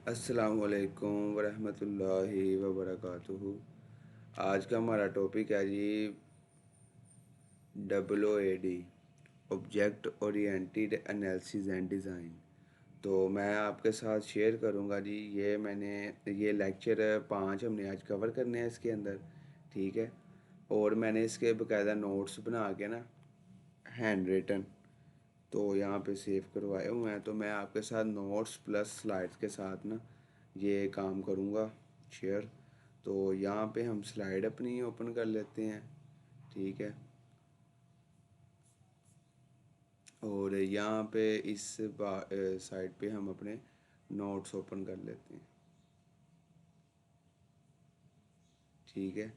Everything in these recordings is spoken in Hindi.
अस्सलामुअलैकुम वरहमतुल्लाहि वबरकातुहू। आज का हमारा टॉपिक है जी OOAD, object oriented analysis and design. तो मैं आपके साथ शेयर करूंगा जी, ये लेक्चर 5 हमने आज कवर करने हैं इसके अंदर। ठीक है। और मैंने इसके बकायदा नोट्स बना के ना, हैंड रिटन, तो यहाँ पे सेव करवाए हुए हैं। तो मैं आपके साथ नोट्स प्लस स्लाइड्स के साथ ना ये काम करूँगा शेयर। तो यहाँ पे हम स्लाइड अपनी ओपन कर लेते हैं। ठीक है। और यहाँ पे इस साइड पे हम अपने नोट्स ओपन कर लेते हैं। ठीक है।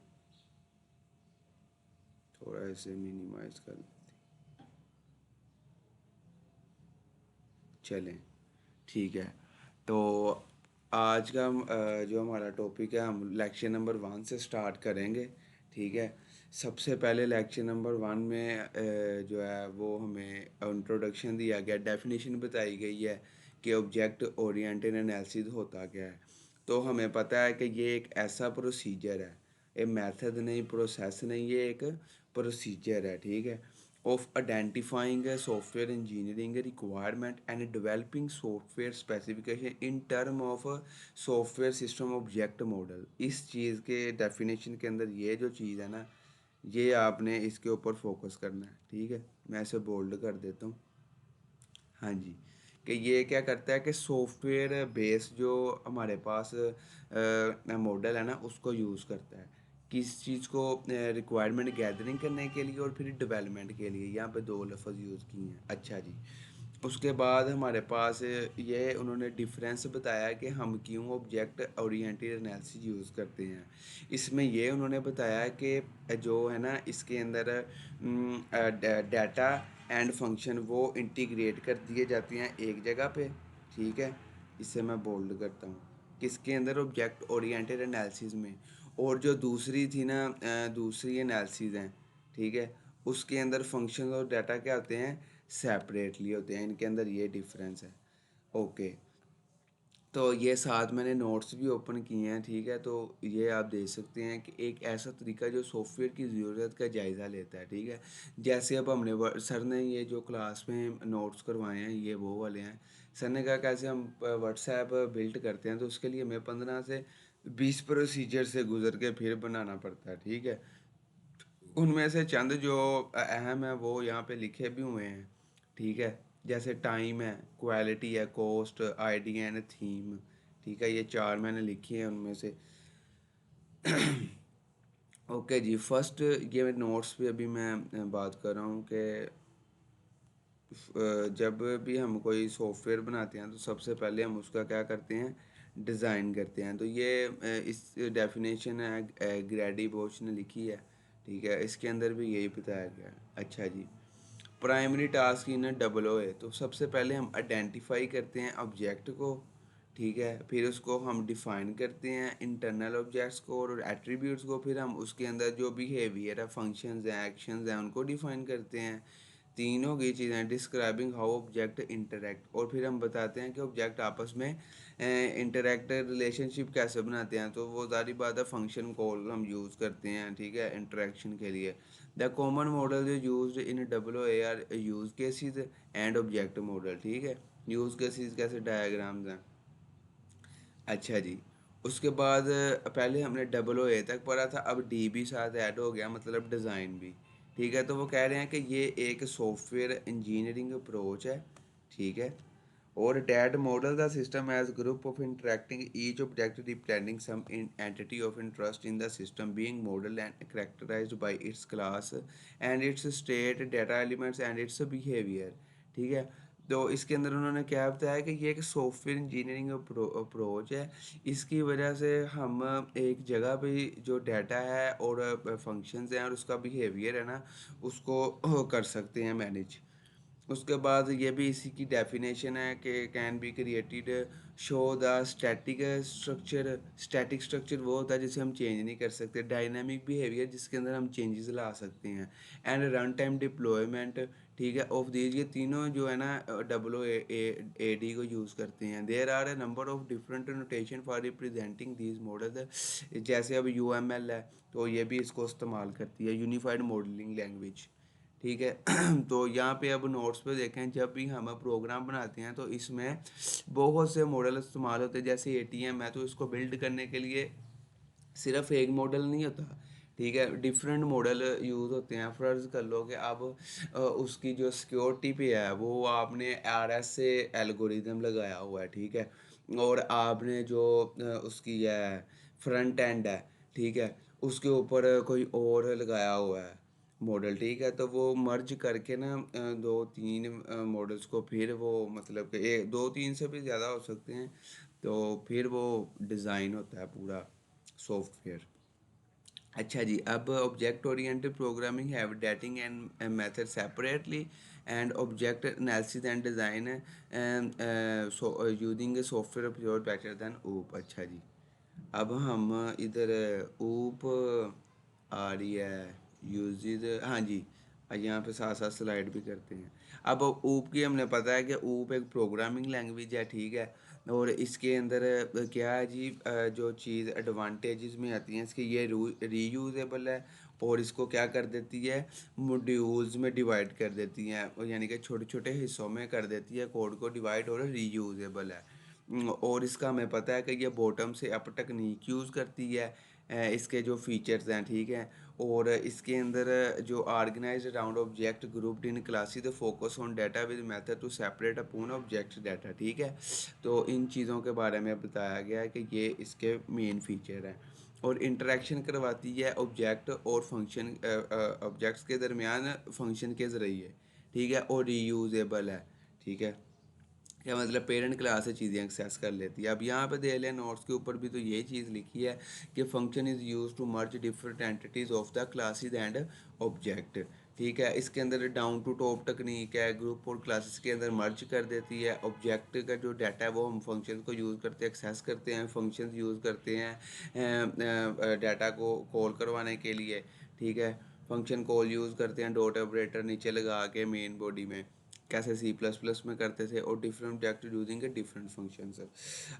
थोड़ा ऐसे मिनिमाइज कर लेते हैं। चलें। ठीक है। तो आज का जो हमारा टॉपिक है, हम लेक्चर नंबर 1 से स्टार्ट करेंगे। ठीक है। सबसे पहले लेक्चर नंबर 1 में जो है वो हमें इंट्रोडक्शन दिया गया, डेफिनेशन बताई गई है कि ऑब्जेक्ट ओरिएंटेड एनालिसिस होता क्या है। तो हमें पता है कि ये एक ऐसा प्रोसीजर है, ये मेथड नहीं, प्रोसेस नहीं, ये एक प्रोसीजर है। ठीक है। of identifying a software engineering requirement and developing software specification in term of a software system object model। इस चीज़ के डेफिनेशन के अंदर ये जो चीज़ है ना, ये आपने इसके ऊपर फोकस करना है। ठीक है। मैं इसे बोल्ड कर देता हूँ। हाँ जी। कि ये क्या करता है कि सॉफ्टवेयर बेस जो हमारे पास मॉडल है ना, उसको यूज़ करता है किस चीज़ को, रिक्वायरमेंट गैदरिंग करने के लिए और फिर डेवलपमेंट के लिए। यहाँ पे दो लफ्ज़ यूज़ किए हैं। अच्छा जी। उसके बाद हमारे पास ये उन्होंने डिफरेंस बताया कि हम क्यों ऑब्जेक्ट ओरिएंटेड एनालिसिस यूज़ करते हैं। इसमें ये उन्होंने बताया कि जो है ना, इसके अंदर डाटा एंड फंक्शन वो इंटीग्रेट कर दिए जाते हैं एक जगह पे। ठीक है। इससे मैं बोल्ड करता हूँ किसके अंदर, ऑब्जेक्ट ओरिएंटेड एनालिसिस में। और जो दूसरी थी ना, दूसरी एनालिसिस हैं। ठीक है। उसके अंदर फंक्शन और डाटा क्या होते हैं, सेपरेटली होते हैं। इनके अंदर ये डिफरेंस है। ओके। तो ये साथ मैंने नोट्स भी ओपन किए हैं। ठीक है। तो ये आप देख सकते हैं कि एक ऐसा तरीका जो सॉफ्टवेयर की ज़रूरत का जायज़ा लेता है। ठीक है। जैसे अब हमने सर ने ये जो क्लास में नोट्स करवाए हैं, ये वो वाले हैं। सर ने कहा कैसे हम व्हाट्सएप बिल्ड करते हैं, तो उसके लिए हमें 15 से 20 प्रोसीजर से गुजर के फिर बनाना पड़ता है। ठीक है। उनमें से चंद जो अहम है वो यहाँ पे लिखे भी हुए हैं। ठीक है। जैसे टाइम है, क्वालिटी है, कॉस्ट, आईडी एंड थीम। ठीक है। ये चार मैंने लिखी हैं उनमें से। ओके जी। फर्स्ट ये नोट्स पे अभी मैं बात कर रहा हूँ कि जब भी हम कोई सॉफ्टवेयर बनाते हैं तो सबसे पहले हम उसका क्या करते हैं, डिज़ाइन करते हैं। तो ये इस डेफिनेशन है, ग्रेडी बोच ने लिखी है। ठीक है। इसके अंदर भी यही बताया गया है। अच्छा जी। प्राइमरी टास्क इन OOA, तो सबसे पहले हम आइडेंटिफाई करते हैं ऑब्जेक्ट को। ठीक है। फिर उसको हम डिफ़ाइन करते हैं, इंटरनल ऑब्जेक्ट्स को और एट्रीब्यूट्स को। फिर हम उसके अंदर जो बिहेवियर है, फंक्शंस हैं, एक्शंस हैं, उनको डिफ़ाइन करते हैं। तीनों की चीज़ें, डिस्क्राइबिंग हाउ ऑब्जेक्ट इंटरेक्ट, और फिर हम बताते हैं कि ऑब्जेक्ट आपस में इंटरेक्ट रिलेशनशिप कैसे बनाते हैं। तो वो सारी बात है, फंक्शन कॉल हम यूज़ करते हैं। ठीक है। इंटरेक्शन के लिए द कॉमन मॉडल जो use in OOA are use cases and object model. ठीक है। यूज केसेस कैसे, डायग्राम्स हैं। अच्छा जी। उसके बाद पहले हमने OOA तक पढ़ा था, अब डी भी साथ ऐड हो गया, मतलब डिज़ाइन भी। ठीक है। तो वो कह रहे हैं कि ये एक सॉफ्टवेयर इंजीनियरिंग अप्रोच है। ठीक है। और that model the system as group of interacting each object representing some entity of interest in the system being model and characterized by its class and its state, data elements and its behaviour. ठीक है। तो इसके अंदर उन्होंने क्या बताया कि ये एक सॉफ्टवेयर इंजीनियरिंग अप्रोच है। इसकी वजह से हम एक जगह पे जो डाटा है और फंक्शंस हैं और उसका बिहेवियर है ना, उसको कर सकते हैं मैनेज। उसके बाद ये भी इसी की डेफिनेशन है कि can be created show the static structure वो होता है जिसे हम चेंज नहीं कर सकते, डायनामिक बिहेवियर जिसके अंदर हम चेंजेस ला सकते हैं, एंड रन टाइम डिप्लॉयमेंट। ठीक है। ऑफ दीज ये तीनों जो है ना डब्ल्यू ए डी को यूज़ करते हैं। There are a number of different notation for representing these models. जैसे अब यू एम एल है तो ये भी इसको इस्तेमाल करती है, यूनिफाइड मॉडलिंग लैंग्वेज। ठीक है। तो यहाँ पे अब नोट्स पे देखें, जब भी हम प्रोग्राम बनाते हैं तो इसमें बहुत से मॉडल इस्तेमाल होते हैं। जैसे ए टी एम है तो इसको बिल्ड करने के लिए सिर्फ एक मॉडल नहीं होता, ठीक है, डिफरेंट मॉडल यूज़ होते हैं। फ़र्ज़ कर लो कि अब उसकी जो सिक्योरिटी पे है वो आपने आर एस से एल्गोरिदम लगाया हुआ है, ठीक है, और आपने जो उसकी है फ्रंट एंड है, ठीक है, उसके ऊपर कोई और लगाया हुआ है मॉडल, ठीक है, तो वो मर्ज करके ना दो तीन मॉडल्स को फिर वो मतलब कि दो तीन से भी ज़्यादा हो सकते हैं, तो फिर वो डिज़ाइन होता है पूरा सॉफ्टवेयर। अच्छा जी, अब object oriented programming have dating and method separately and object analysis and design using software pure better than ऊप। अच्छा जी, अब हम इधर ऊप आ रही है यूजिज, हाँ जी, यहाँ पे साथ साथ स्लाइड भी करते हैं। अब ऊप की हमने पता है कि ऊप एक प्रोग्रामिंग लैंग्वेज है, ठीक है, और इसके अंदर क्या है जी, जो चीज़ एडवांटेजेस में आती हैं इसके, ये रीयूजेबल है और इसको क्या कर देती है, मॉड्यूल्स में डिवाइड कर देती हैं, और यानी कि छोटे छोटे हिस्सों में कर देती है कोड को डिवाइड, और रीयूजेबल है। और इसका हमें पता है कि ये बॉटम से अप टेक्निक यूज़ करती है। इसके जो फीचर्स हैं, ठीक है, और इसके अंदर जो organised around object grouped in classes the focus on data with method to separate upon object data, ठीक है। तो इन चीज़ों के बारे में बताया गया है कि ये इसके मेन फीचर हैं, और इंटरेक्शन करवाती है ऑब्जेक्ट और फंक्शन, ऑब्जेक्ट्स के दरमियान फंक्शन के ज़रिए, ठीक है, और रीयूजेबल है, ठीक है। क्या मतलब, पेरेंट क्लास से चीज़ें एक्सेस कर लेती है। अब यहाँ पे दे लें नोट्स के ऊपर भी तो यही चीज़ लिखी है कि function is use to merge different entities of the classes and object, ठीक है। इसके अंदर डाउन टू टॉप टेक्निक है, ग्रुप और क्लासेस के अंदर मर्ज कर देती है। ऑब्जेक्ट का जो डाटा है वो हम फंक्शन को यूज़ करते हैं, एक्सेस करते हैं, फंक्शन यूज़ करते हैं डाटा को कॉल करवाने के लिए, ठीक है। फंक्शन कॉल यूज़ करते हैं डॉट ऑपरेटर नीचे लगा के मेन बॉडी में, कैसे सी प्लस प्लस में करते थे, और different object using different functions.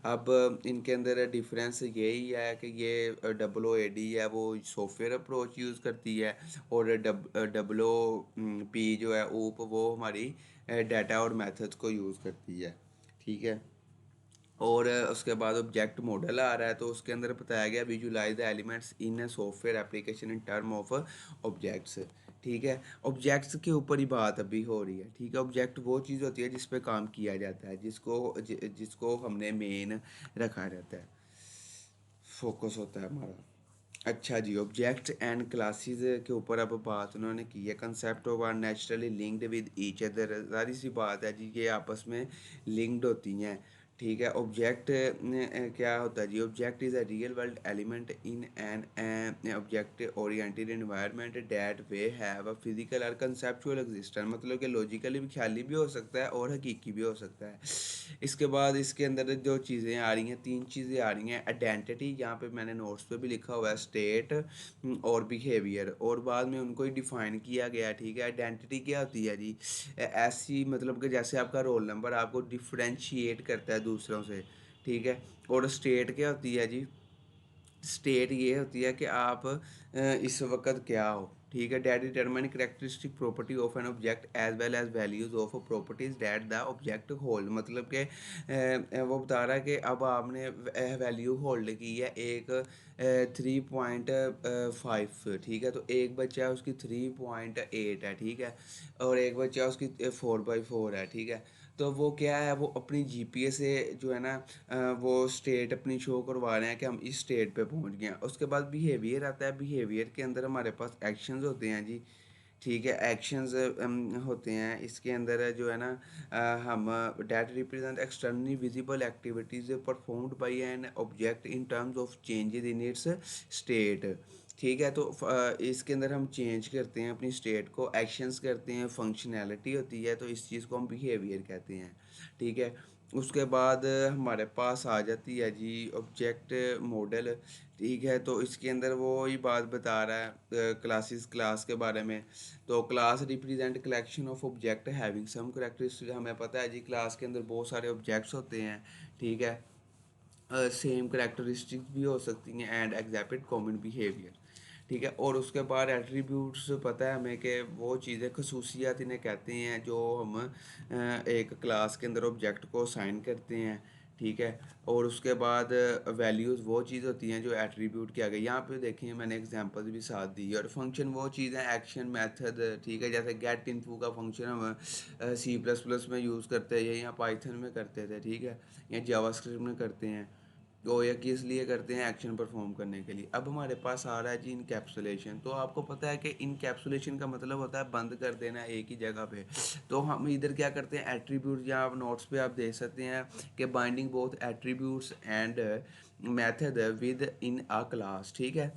अब इनके अंदर डिफरेंस यही है कि ये डब्ल्यू ए डी है वो सॉफ्टवेयर अप्रोच यूज़ करती है, और डब्ल्यू पी जो है ऊप वो हमारी डाटा और मेथड्स को यूज़ करती है, ठीक है। और उसके बाद ऑब्जेक्ट मॉडल आ रहा है, तो उसके अंदर बताया गया visualise the elements in software application in term of objects, ठीक है। ऑब्जेक्ट्स के ऊपर ही बात अभी हो रही है, ठीक है। ऑब्जेक्ट वो चीज़ होती है जिस पे काम किया जाता है, जिसको हमने मेन रखा रहता है, फोकस होता है हमारा। अच्छा जी, ऑब्जेक्ट एंड क्लासेस के ऊपर अब बात उन्होंने की है। Concept of are naturally linked with each other, सारी सी बात है जी, ये आपस में लिंक्ड होती हैं, ठीक है। ऑब्जेक्ट क्या होता है जी, object is a real world element in an object oriented environment that they have a physical और कंसेप्चुअल एग्जिस्टेंस, मतलब कि लॉजिकली भी, ख्याली भी हो सकता है और हकीकी भी हो सकता है। इसके बाद इसके अंदर जो चीज़ें आ रही हैं, तीन चीज़ें आ रही हैं। आइडेंटिटी, यहाँ पे मैंने नोट्स पे भी लिखा हुआ है, स्टेट और बिहेवियर, और बाद में उनको ही डिफाइन किया गया है, ठीक है। आइडेंटिटी क्या होती है जी, ऐसी मतलब कि जैसे आपका रोल नंबर आपको डिफ्रेंशिएट करता है दूसरों से, ठीक है। और स्टेट क्या होती है जी, स्टेट ये होती है कि आप इस वक्त क्या हो, ठीक है। That determine characteristic property of an object as well as values of properties that the object hold, मतलब कि वो बता रहा है कि अब आपने वैल्यू होल्ड की है एक 3.5, ठीक है, तो एक बच्चा है उसकी 3.8 है, ठीक है, और एक बच्चा उसकी 4/4 है, ठीक है। तो वो क्या है, वो अपनी जीपीए से जो है ना वो स्टेट अपनी शो करवा रहे हैं कि हम इस स्टेट पे पहुंच गए हैं। उसके बाद बिहेवियर आता है, बिहेवियर के अंदर हमारे पास एक्शंस होते हैं जी, ठीक है। एक्शंस होते हैं इसके अंदर जो है ना हम that represent externally visible activities performed by N object in terms of changes in its state, ठीक है। तो इसके अंदर हम चेंज करते हैं अपनी स्टेट को, एक्शंस करते हैं, फंक्शनैलिटी होती है, तो इस चीज़ को हम बिहेवियर कहते हैं, ठीक है। उसके बाद हमारे पास आ जाती है जी ऑब्जेक्ट मॉडल। ठीक है, तो इसके अंदर वो ही बात बता रहा है क्लासेस क्लास के बारे में। तो class represent collection of object having some characteristic. हमें पता है जी क्लास के अंदर बहुत सारे ऑब्जेक्ट्स होते हैं। ठीक है, सेम करेक्टरिस्टिक्स भी हो सकती हैं एंड एग्जैक्ट कॉमन बिहेवियर। ठीक है, और उसके बाद एट्रीब्यूट्स पता है हमें कि वो चीज़ें खसूसियात इन्हें कहते हैं जो हम एक क्लास के अंदर ऑब्जेक्ट को असाइन करते हैं। ठीक है, और उसके बाद वैल्यूज़ वो चीज़ होती हैं जो एट्रीब्यूट किया गया। यहाँ पे देखें मैंने एग्जांपल भी साथ दी, और फंक्शन वो चीज़ है एक्शन मेथड। ठीक है, जैसे गेट इनफू का फंक्शन हम C++ में यूज़ करते हैं या पाइथन में करते थे। ठीक है, या जावास्क्रिप्ट में करते हैं। तो या किस लिए करते हैं, एक्शन परफॉर्म करने के लिए। अब हमारे पास आ रहा है जी इनकैप्सुलेशन। तो आपको पता है कि इनकैप्सुलेशन का मतलब होता है बंद कर देना एक ही जगह पे। तो हम इधर क्या करते हैं, एट्रीब्यूट, या आप नोट्स पे आप देख सकते हैं कि binding both attributes and method with in a class. ठीक है,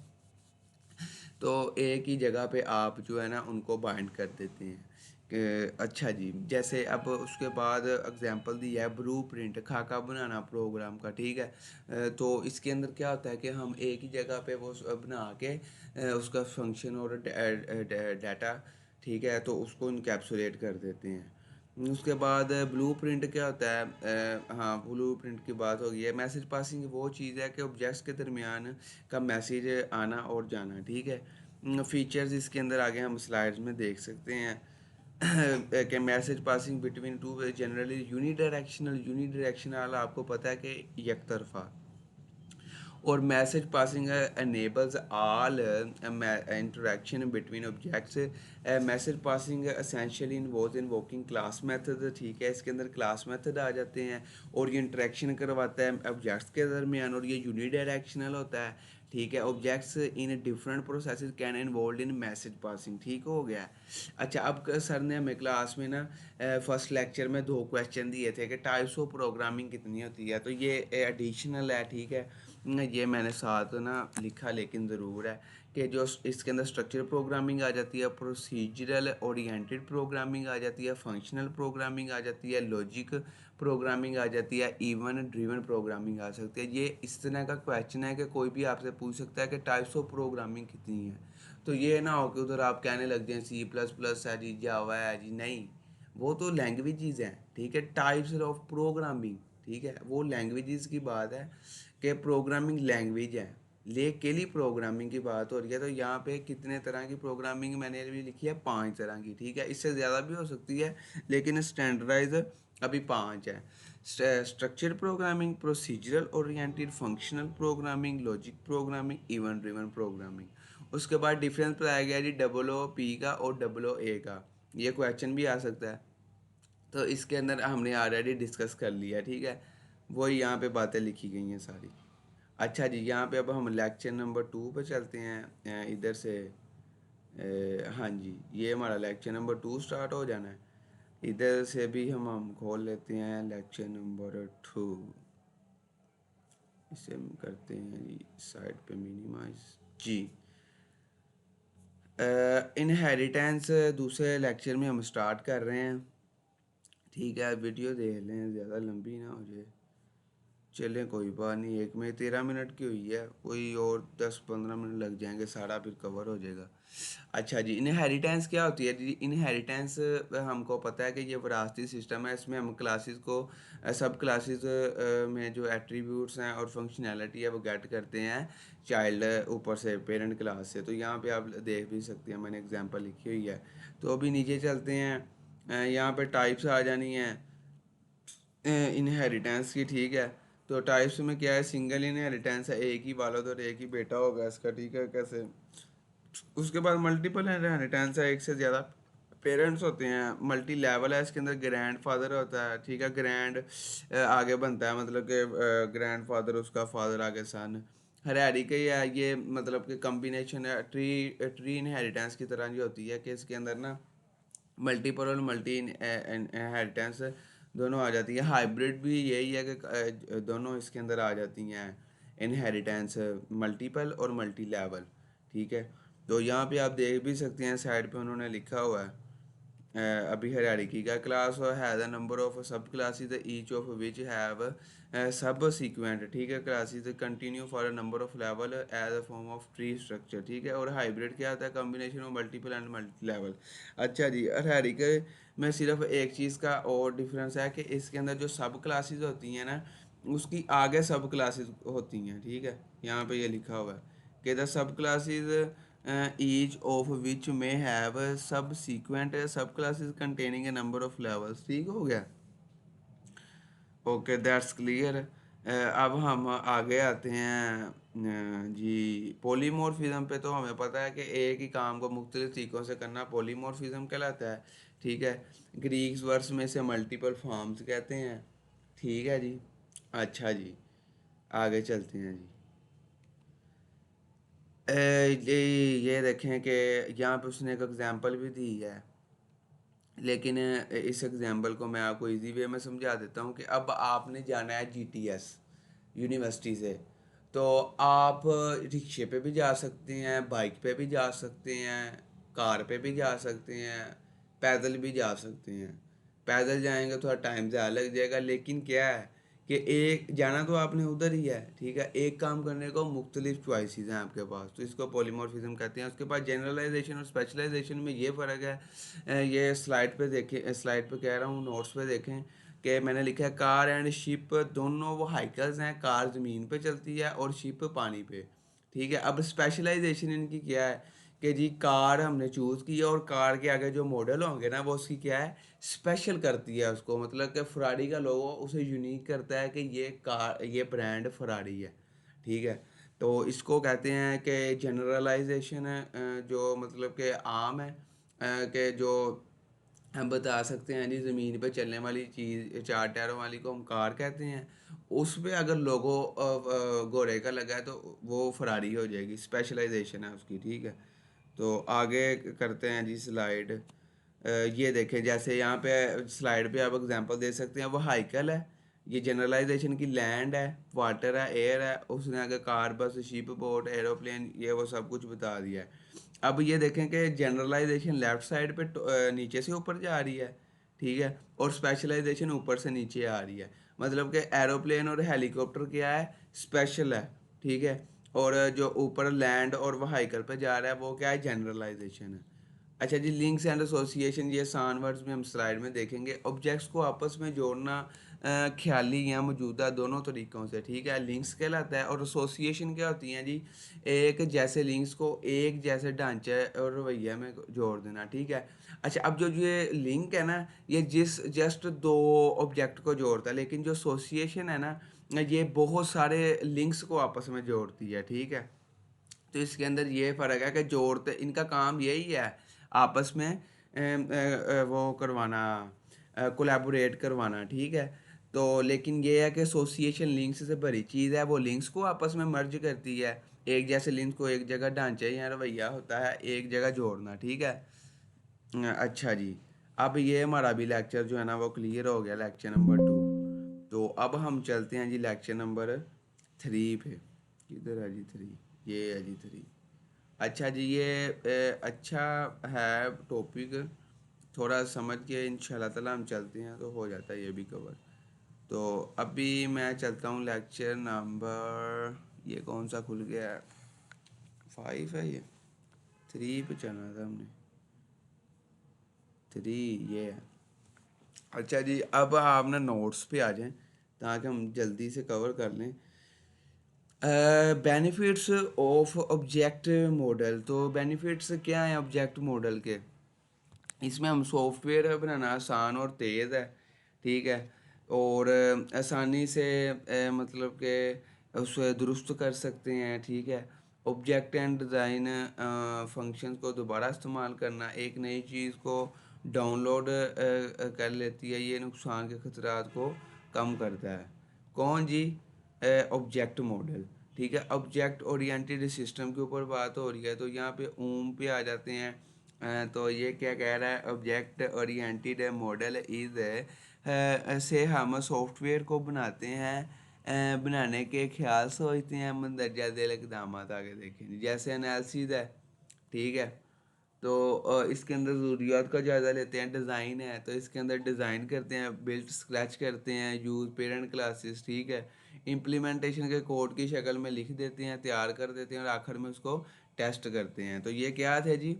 तो एक ही जगह पे आप जो है ना उनको बाइंड कर देते हैं कि अच्छा जी। जैसे अब उसके बाद एग्जांपल दी है ब्लू प्रिंट, खाका बनाना प्रोग्राम का। ठीक है, तो इसके अंदर क्या होता है कि हम एक ही जगह पे वो बना के उसका फंक्शन और डाटा, ठीक है, तो उसको इनकैप्सुलेट कर देते हैं। उसके बाद ब्लू प्रिंट क्या होता है, हाँ ब्लू प्रिंट की बात हो गई है। मैसेज पासिंग वो चीज़ है कि ऑब्जेक्ट्स के दरमियान का मैसेज आना और जाना। ठीक है, फीचर्स इसके अंदर आगे हम स्लाइड्स में देख सकते हैं कि message passing between two generally unidirectional आपको पता है कि एक तरफा। और message passing enables all interaction between objects। Message passing essentially involves invoking class method। ठीक है, इसके अंदर क्लास मेथड आ जाते हैं और ये इंटरेक्शन करवाता है ऑब्जेक्ट्स के दरमियान, और ये यूनिडायरेक्शनल होता है। ठीक है, objects in different processes can involve in message passing. ठीक हो गया। अच्छा, अब सर ने हमें क्लास में ना फर्स्ट लेक्चर में 2 क्वेश्चन दिए थे कि टाइप्स ऑफ प्रोग्रामिंग कितनी होती है। तो ये एडिशनल है। ठीक है, ये मैंने साथ ना लिखा, लेकिन ज़रूर है कि जो इसके अंदर स्ट्रक्चर प्रोग्रामिंग आ जाती है, प्रोसीजरल ओरिएंटेड प्रोग्रामिंग आ जाती है, फंक्शनल प्रोग्रामिंग आ जाती है, लॉजिक प्रोग्रामिंग आ जाती है, इवन ड्रिवन प्रोग्रामिंग आ सकती है। ये इस तरह का क्वेश्चन है कि कोई भी आपसे पूछ सकता है कि टाइप्स ऑफ प्रोग्रामिंग कितनी है। तो ये ना हो कि उधर आप कहने लग जाएं C++ है जी, जावा है जी। नहीं, वो तो लैंग्वेजेस हैं। ठीक है, टाइप्स ऑफ प्रोग्रामिंग। ठीक है, वो लैंग्वेजेस की बात है कि प्रोग्रामिंग लैंग्वेज है, लेकिन प्रोग्रामिंग की बात हो रही है। तो यहाँ पे कितने तरह की प्रोग्रामिंग मैंने अभी लिखी है, 5 तरह की। ठीक है, इससे ज़्यादा भी हो सकती है, लेकिन स्टैंडर्डाइज अभी 5 है। Structure programming, procedural oriented, functional programming, logic programming, event driven programming. उसके बाद डिफरेंस बताया गया जी OOP का और OOA का। ये क्वेश्चन भी आ सकता है, तो इसके अंदर हमने ऑलरेडी डिस्कस कर लिया। ठीक है, वही यहाँ पे बातें लिखी गई हैं सारी। अच्छा जी, यहाँ पे अब हम लेक्चर नंबर 2 पे चलते हैं। इधर से हाँ जी, ये हमारा लेक्चर नंबर 2 स्टार्ट हो जाना है। इधर से भी हम खोल लेते हैं लेक्चर नंबर 2। इसे हम करते हैं जी साइड पे मिनिमाइज जी। इनहेरिटेंस दूसरे लेक्चर में हम स्टार्ट कर रहे हैं। ठीक है, वीडियो देख लें, ज़्यादा लंबी ना हो जाए। चलें कोई बात नहीं, 1 में 13 मिनट की हुई है, कोई और 10-15 मिनट लग जाएंगे, सारा फिर कवर हो जाएगा। अच्छा जी, इनहेरिटेंस क्या होती है जी? इनहेरिटेंस हमको पता है कि ये विरासती सिस्टम है। इसमें हम क्लासेस को सब क्लासेस में जो एट्रीब्यूट्स हैं और फंक्शनैलिटी है वो गेट करते हैं चाइल्ड ऊपर से, पेरेंट क्लास से। तो यहाँ पे आप देख भी सकते हैं, मैंने एग्जांपल लिखी हुई है। तो अभी नीचे चलते हैं, यहाँ पे टाइप्स आ जानी है इनहेरिटेंस की। ठीक है, तो टाइप्स में क्या है, सिंगल इनहेरिटेंस है, एक ही वालद और एक ही बेटा होगा इसका। ठीक है, कैसे। उसके बाद मल्टीपल इनहेरिटेंस है, एक से ज़्यादा पेरेंट्स होते हैं। मल्टी लेवल है, इसके अंदर ग्रैंड फादर होता है। ठीक है, ग्रैंड आगे बनता है, मतलब कि ग्रैंड फादर उसका फादर आगे सन। हरैरी का है ये, मतलब कि कम्बिनेशन है, ट्री ट्री इनहेरिटेंस की तरह जो होती है कि इसके अंदर ना मल्टीपल और मल्टी इनहेरिटेंस दोनों आ जाती है। हाइब्रिड भी यही है कि दोनों इसके अंदर आ जाती हैं, इनहेरिटेंस मल्टीपल और मल्टी लेवल। ठीक है, तो यहाँ पे आप देख भी सकते हैं साइड पे उन्होंने लिखा हुआ है अभी हरियाणी की का class has a number of subclasses each of which have subsequent, ठीक है। Classes continue for a number of level as a form of tree structure, ठीक है। और हाइब्रिड क्या होता है, combination of multiple and multi level. अच्छा जी, हरियाणी के में सिर्फ एक चीज़ का और डिफरेंस है कि इसके अंदर जो सब क्लासेस होती हैं ना, उसकी आगे सब क्लासेस होती हैं, ठीक है। यहाँ पे ये लिखा हुआ है कि the sub classes each of which may have a subsequent subclasses containing a number of levels, ठीक हो गया। Okay, that's clear. अब हम आगे आते हैं जी पॉलीमॉर्फिज्म पे। तो हमें पता है कि एक ही काम को मुख्तलिफ तरीक़ों से करना पॉलीमॉर्फिज्म कहलाता है, ठीक है। ग्रीक वर्ड्स में से मल्टीपल फॉर्म्स कहते हैं, ठीक है जी। अच्छा जी, आगे चलते हैं जी। ये देखें कि यहाँ पे उसने एक एग्जांपल भी दी है, लेकिन इस एग्जांपल को मैं आपको इजी वे में समझा देता हूँ कि अब आपने जाना है जीटीएस यूनिवर्सिटी से, तो आप रिक्शे पे भी जा सकते हैं, बाइक पे भी जा सकते हैं, कार पे भी जा सकते हैं, पैदल भी जा सकते हैं। पैदल जाएंगे थोड़ा टाइम ज़्यादा लग जाएगा, लेकिन क्या है कि एक जाना तो आपने उधर ही है, ठीक है। एक काम करने को मुख्तलिफ चॉइसेस हैं आपके पास, तो इसको पॉलीमॉर्फिज्म कहते हैं। उसके पास जनरलाइजेशन और स्पेशलाइजेशन में ये फ़र्क है। ये स्लाइड पे देखें, स्लाइड पे कह रहा हूँ, नोट्स पे देखें कि मैंने लिखा है कार एंड शिप दोनों वो हाइकल्स हैं। कार ज़मीन पे चलती है और शिप पानी पे, ठीक है। अब स्पेशलाइजेशन इनकी क्या है कि जी कार हमने चूज़ की है और कार के आगे जो मॉडल होंगे ना, वो उसकी क्या है, स्पेशल करती है उसको। मतलब कि फरारी का लोगो उसे यूनिक करता है कि ये कार, ये ब्रांड फरारी है, ठीक है। तो इसको कहते हैं कि जनरलाइजेशन है, जो मतलब कि आम है, कि जो हम बता सकते हैं जी ज़मीन पे चलने वाली चीज़, चार टायरों वाली को हम कार कहते हैं। उस पे अगर लोगो घोड़े का लगा है तो वो फरारी हो जाएगी, स्पेशलाइजेशन है उसकी, ठीक है। तो आगे करते हैं जी स्लाइड। ये देखें, जैसे यहाँ पे स्लाइड पे आप एग्जांपल दे सकते हैं, वो हाइकल है, ये जनरलाइजेशन की लैंड है, वाटर है, एयर है, उसने आगे कार, बस, शिप, बोट, एरोप्लेन, ये वो सब कुछ बता दिया है। अब ये देखें कि जनरलाइजेशन लेफ्ट साइड पे नीचे से ऊपर जा रही है, ठीक है, और स्पेशलाइजेशन ऊपर से नीचे आ रही है। मतलब कि एरोप्लेन और हेलीकॉप्टर क्या है, स्पेशल है, ठीक है। और जो ऊपर लैंड और व्हीकल पे जा रहा है वो क्या है, जनरलाइजेशन है। अच्छा जी, लिंक्स एंड एसोसिएशन, ये आसान वर्ड्स में हम स्लाइड में देखेंगे। ऑब्जेक्ट्स को आपस में जोड़ना ख्याली या मौजूदा दोनों तरीक़ों से, ठीक है, लिंक्स कहलाता है। और एसोसिएशन क्या होती हैं जी, एक जैसे लिंक्स को एक जैसे ढांचे और रवैये में जोड़ देना, ठीक है। अच्छा, अब जो ये लिंक है ना, ये जस्ट दो ऑब्जेक्ट को जोड़ता है, लेकिन जो एसोसिएशन है ना, ये बहुत सारे लिंक्स को आपस में जोड़ती है, ठीक है। तो इसके अंदर ये फ़र्क है कि जोड़ते इनका काम यही है, आपस में वो करवाना, कोलैबोरेट करवाना, ठीक है। तो लेकिन ये है कि एसोसिएशन लिंक्स से भरी चीज़ है, वो लिंक्स को आपस में मर्ज करती है। एक जैसे लिंक्स को एक जगह ढांचे या रवैया होता है एक जगह जोड़ना, ठीक है। अच्छा जी, अब ये हमारा भी लेक्चर जो है ना वो क्लियर हो गया, लेक्चर नंबर 2। तो अब हम चलते हैं जी लेक्चर नंबर 3 पे। किधर है जी 3? ये है जी 3। अच्छा जी, ये अच्छा है टॉपिक, थोड़ा समझ के इंशाल्लाह ताला हम चलते हैं तो हो जाता है ये भी कवर। तो अभी मैं चलता हूँ लेक्चर नंबर, ये कौन सा खुल गया है, 5 है ये, 3 पे चलना था हमने, 3 ये है। अच्छा जी, अब आप ना नोट्स पे आ जाएं ताकि हम जल्दी से कवर कर लें। Benefits of object model. तो बेनिफिट्स क्या हैं ऑब्जेक्ट मॉडल के, इसमें हम सॉफ्टवेयर बनाना आसान और तेज़ है, ठीक है। और आसानी से मतलब कि उसे दुरुस्त कर सकते हैं, ठीक है। ऑब्जेक्ट एंड डिज़ाइन फंक्शंस को दोबारा इस्तेमाल करना, एक नई चीज़ को डाउनलोड कर लेती है, ये नुकसान के खतरात को कम करता है। कौन जी, ऑब्जेक्ट मॉडल, ठीक है। ऑब्जेक्ट ओरिएंटेड सिस्टम के ऊपर बात हो रही है, तो यहाँ पे ओम पे आ जाते हैं। तो ये क्या कह रहा है, ऑब्जेक्ट ओरिएंटेड मॉडल इज़ से हम सॉफ्टवेयर को बनाते हैं, बनाने के ख्याल सोचते हैं, मंदरजा झेल इकदाम आगे देखें, जैसे एनालिसिस है, ठीक है। तो इसके अंदर ज़रूरियात का जायज़ा लेते हैं, डिज़ाइन है तो इसके अंदर डिज़ाइन करते हैं, बिल्ड स्क्रैच करते हैं, यूज़ पेरेंट क्लासेस, ठीक है। इम्प्लीमेंटेशन के कोड की शक्ल में लिख देते हैं, तैयार कर देते हैं और आखिर में उसको टेस्ट करते हैं। तो ये क्या थे जी,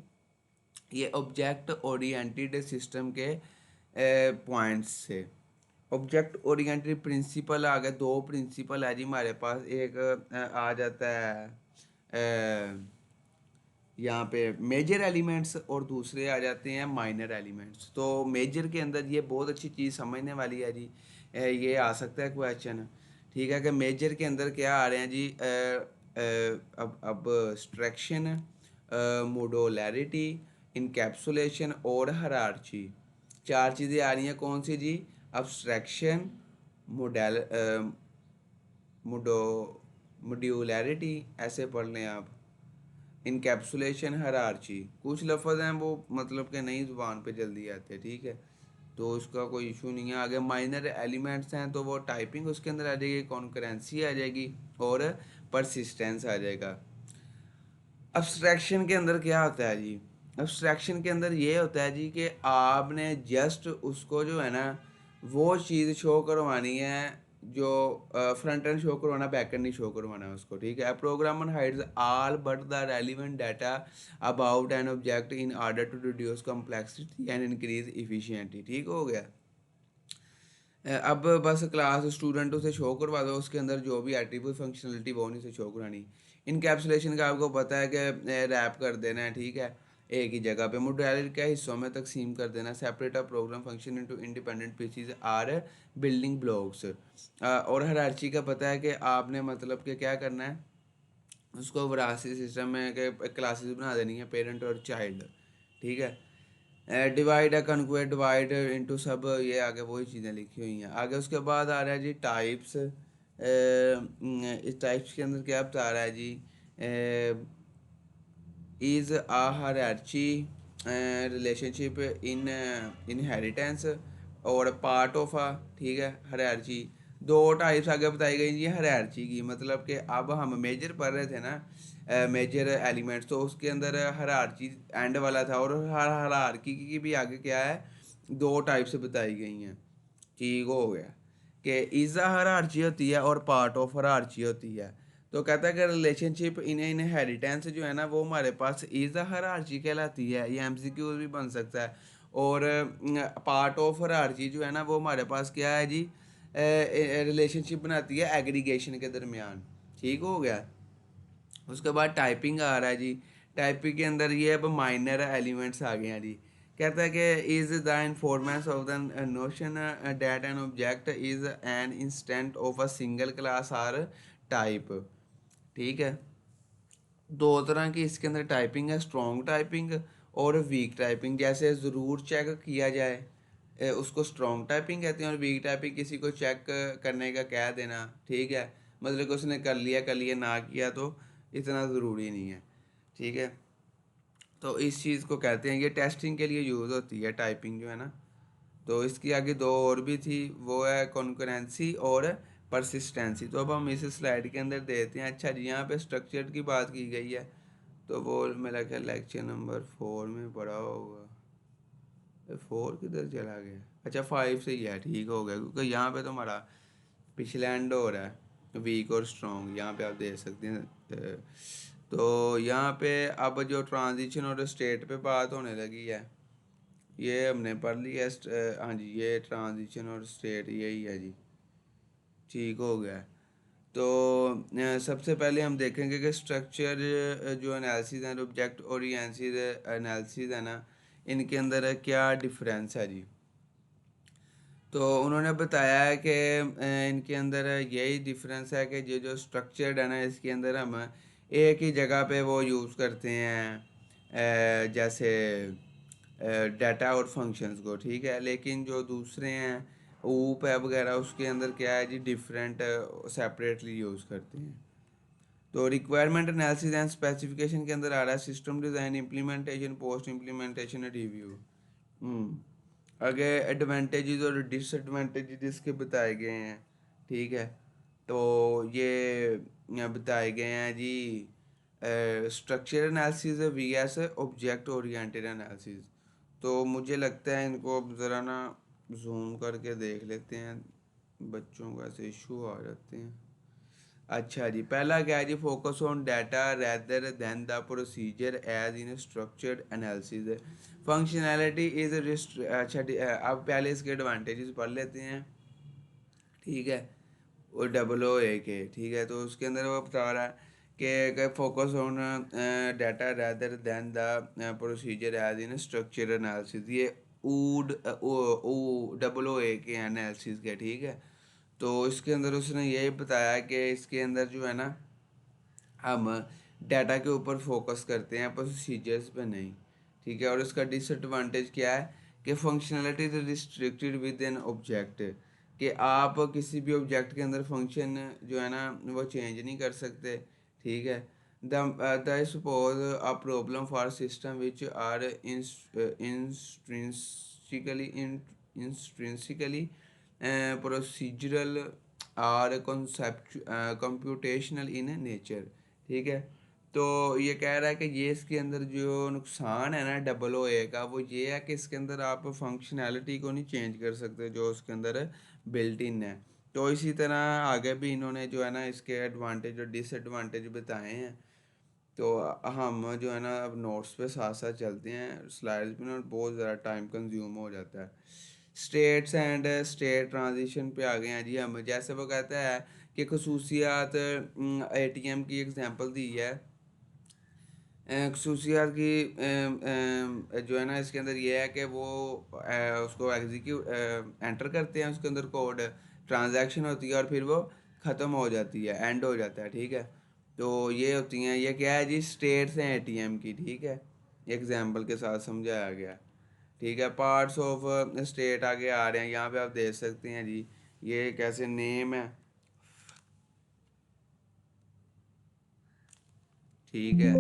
ये ऑब्जेक्ट ओरिएंटेड सिस्टम के पॉइंट्स से। ऑब्जेक्ट ओरिएंटेड प्रिंसिपल आ गए, दो प्रिंसिपल है जी हमारे पास। एक आ जाता है यहाँ पे मेजर एलिमेंट्स और दूसरे आ जाते हैं माइनर एलिमेंट्स। तो मेजर के अंदर ये बहुत अच्छी चीज़ समझने वाली है जी। ये आ सकता है क्वेश्चन, ठीक है, कि मेजर के अंदर क्या आ रहे हैं जी। अब स्ट्रक्शन, मोडोलैरिटी, इनकैप्सुलेशन और हायरार्ची, चार चीज़ें आ रही हैं। कौन सी जी? अब्स्ट्रैक्शन, मोडेल मोडो मोड्यूलैरिटी, ऐसे पढ़ लें आप। इनकैप्सुलेशन, हायरार्ची, कुछ लफ्ज़ हैं वो मतलब कि नई ज़ुबान पे जल्दी आते हैं, ठीक है, तो उसका कोई इशू नहीं है। आगे माइनर एलिमेंट्स हैं तो वो टाइपिंग उसके अंदर आ जाएगी, कॉन्करेंसी आ जाएगी और परसिस्टेंस आ जाएगा। अब्स्ट्रैक्शन के अंदर क्या होता है जी? अब्स्ट्रैक्शन के अंदर ये होता है जी कि आपने जस्ट उसको जो है ना वो चीज़ शो करवानी है जो फ्रंट एंड शो करवाना, बैक एंड नहीं शो करवाना है उसको, ठीक है। Programmer hides all but the relevant data about an object in order to reduce complexity and increase efficiency, ठीक हो गया। अब बस क्लास स्टूडेंट उसे शो करवा दो, उसके अंदर जो भी एट्रीब्यूट फंक्शनलिटी वो नहीं से शो करानी। इनकैप्सुलेशन का आपको पता है कि रैप कर देना है, ठीक है, एक ही जगह पे। मॉड्यूलर के हिस्सों में तकसीम कर देना, separate a program function into independent pieces are building blocks. और हायरार्ची का पता है कि आपने मतलब कि क्या करना है, उसको वरासी सिस्टम में के क्लासेस बना देनी है, पेरेंट और चाइल्ड, ठीक है। डिवाइड कन्क्वेट डिवाइड इनटू सब, ये आगे वही चीज़ें लिखी हुई हैं। आगे उसके बाद आ रहा है जी टाइप्स। इस टाइप्स के अंदर क्या बता रहा है जी, is a hierarchy relationship in inheritance और पार्ट ऑफ आ, ठीक है, हायरार्ची। दो टाइप्स आगे बताई गई जी हायरार्ची की, मतलब कि अब हम मेजर पढ़ रहे थे ना, मेजर एलिमेंट्स, तो उसके अंदर हायरार्ची एंड वाला था और हायरार्की की भी आगे क्या है, दो टाइप्स बताई गई हैं, ठीक हो गया। कि इज़ा हायरार्ची होती है और पार्ट ऑफ हायरार्ची होती है। तो कहता है कि रिलेशनशिप इन इनहेरिटेंस जो है ना वो हमारे पास इज़ा हायरार्ची कहलाती है, ये एमसीक्यू भी बन सकता है। और पार्ट ऑफ हायरार्ची जो है ना वो हमारे पास क्या है जी, रिलेशनशिप बनाती है एग्रीगेशन के दरमियान, ठीक हो गया। उसके बाद टाइपिंग आ रहा है जी। टाइपिंग के अंदर ये अब माइनर एलिमेंट्स आ गए हैं जी। कहता है कि is the enforcement of the notion that an object is an instance of a single class or type, ठीक है। दो तरह की इसके अंदर टाइपिंग है, स्ट्रॉन्ग टाइपिंग और वीक टाइपिंग। जैसे ज़रूर चेक किया जाए उसको स्ट्रॉन्ग टाइपिंग कहते हैं, और वीक टाइपिंग किसी को चेक करने का कह देना, ठीक है, मतलब कि उसने कर लिया ना किया तो इतना ज़रूरी नहीं है, ठीक है। तो इस चीज़ को कहते हैं, ये टेस्टिंग के लिए यूज़ होती है टाइपिंग जो है ना। तो इसकी आगे दो और भी थी, वो है कॉन्करेंसी और परसिस्टेंसी। तो अब हम इस स्लाइड के अंदर देते हैं। अच्छा जी, यहाँ पे स्ट्रक्चर की बात की गई है, तो वो मेरा ख्याल लेक्चर नंबर 4 में पढ़ा होगा। 4 किधर चला गया? अच्छा 5 से ही है, ठीक हो गया, क्योंकि यहाँ पे तो हमारा पिछला एंड हो रहा है वीक और स्ट्रॉन्ग, यहाँ पे आप देख सकते हैं। तो यहाँ पे अब जो ट्रांजिशन और स्टेट पे बात होने लगी है, ये हमने पढ़ लिया। हाँ जी, ये ट्रांजिशन और स्टेट यही है जी, ठीक हो गया। तो सबसे पहले हम देखेंगे कि स्ट्रक्चर जो एनालिसिस है, ऑब्जेक्ट ओरिएंटेड एनालिसिस है ना, इनके अंदर क्या डिफरेंस है जी। तो उन्होंने बताया है कि इनके अंदर यही डिफरेंस है कि जो स्ट्रक्चर्ड है ना, इसके अंदर हम एक ही जगह पे वो यूज़ करते हैं जैसे डाटा और फंक्शंस को, ठीक है। लेकिन जो दूसरे हैं ऊप है वगैरह, उसके अंदर क्या है जी, डिफरेंट सेपरेटली यूज़ करते हैं। तो रिक्वायरमेंट एनालिसिस एंड स्पेसिफिकेशन के अंदर आ रहा है system design, implementation, post implementation review. आगे एडवांटेजेस और डिसएडवांटेजेस इसके बताए गए हैं, ठीक है। तो ये बताए गए हैं जी, structure analysis V S object oriented analysis. तो मुझे लगता है इनको अब ज़रा ना जूम करके देख लेते हैं, बच्चों का ऐसे इशू आ जाते हैं। अच्छा जी, पहला क्या है जी, focus on data rather than the procedure as in structured analysis. Functionality is अच्छा अब पहले इसके एडवांटेजेस पढ़ लेते हैं, ठीक है। वो डबल ओ ए के, ठीक है। तो उसके अंदर वो बता रहा है कि focus on data rather than the procedure as in structure analysis. ये ऊड ओ डबल ओ ए के एनालिसिस के, ठीक है। तो इसके अंदर उसने यही बताया कि इसके अंदर जो है ना, हम डाटा के ऊपर फोकस करते हैं, प्रोसीजर्स पे नहीं, ठीक है। और इसका डिसएडवांटेज क्या है कि functionality is restricted with an object, कि आप किसी भी ऑब्जेक्ट के अंदर फंक्शन जो है ना वो चेंज नहीं कर सकते, ठीक है। The suppose a problem for system which are intrinsically procedural और कॉन्सेप्ट कंप्यूटेशनल इन नेचर, ठीक है। तो ये कह रहा है कि ये इसके अंदर जो नुकसान है ना डबल ओ ए का, वो ये है कि इसके अंदर आप फंक्शनैलिटी को नहीं चेंज कर सकते जो उसके अंदर बिल्ट इन है। तो इसी तरह आगे भी इन्होंने जो है ना इसके एडवांटेज और डिसएडवांटेज बताए हैं। तो हम जो है ना अब नोट्स पे साथ साथ चलते हैं, स्लाइड्स में ना बहुत ज़्यादा टाइम कंज्यूम हो जाता है। स्टेट्स एंड स्टेट ट्रांजिशन पे आ गए हैं जी हम। जैसे वो कहता है कि खसूसियात एटीएम की एग्जांपल दी है। खसूसियात की जो है ना इसके अंदर ये है कि वो उसको एग्जीक्यूट एंटर करते हैं, उसके अंदर कोड ट्रांजैक्शन होती है और फिर वो ख़त्म हो जाती है, एंड हो जाता है, ठीक है। तो ये होती हैं, ये क्या है जी, स्टेट्स हैं एटीएम की, ठीक है। एग्जाम्पल के साथ समझाया गया, ठीक है। पार्ट्स ऑफ स्टेट आगे आ रहे हैं, यहाँ पे आप देख सकते हैं जी, ये कैसे नेम है, ठीक है।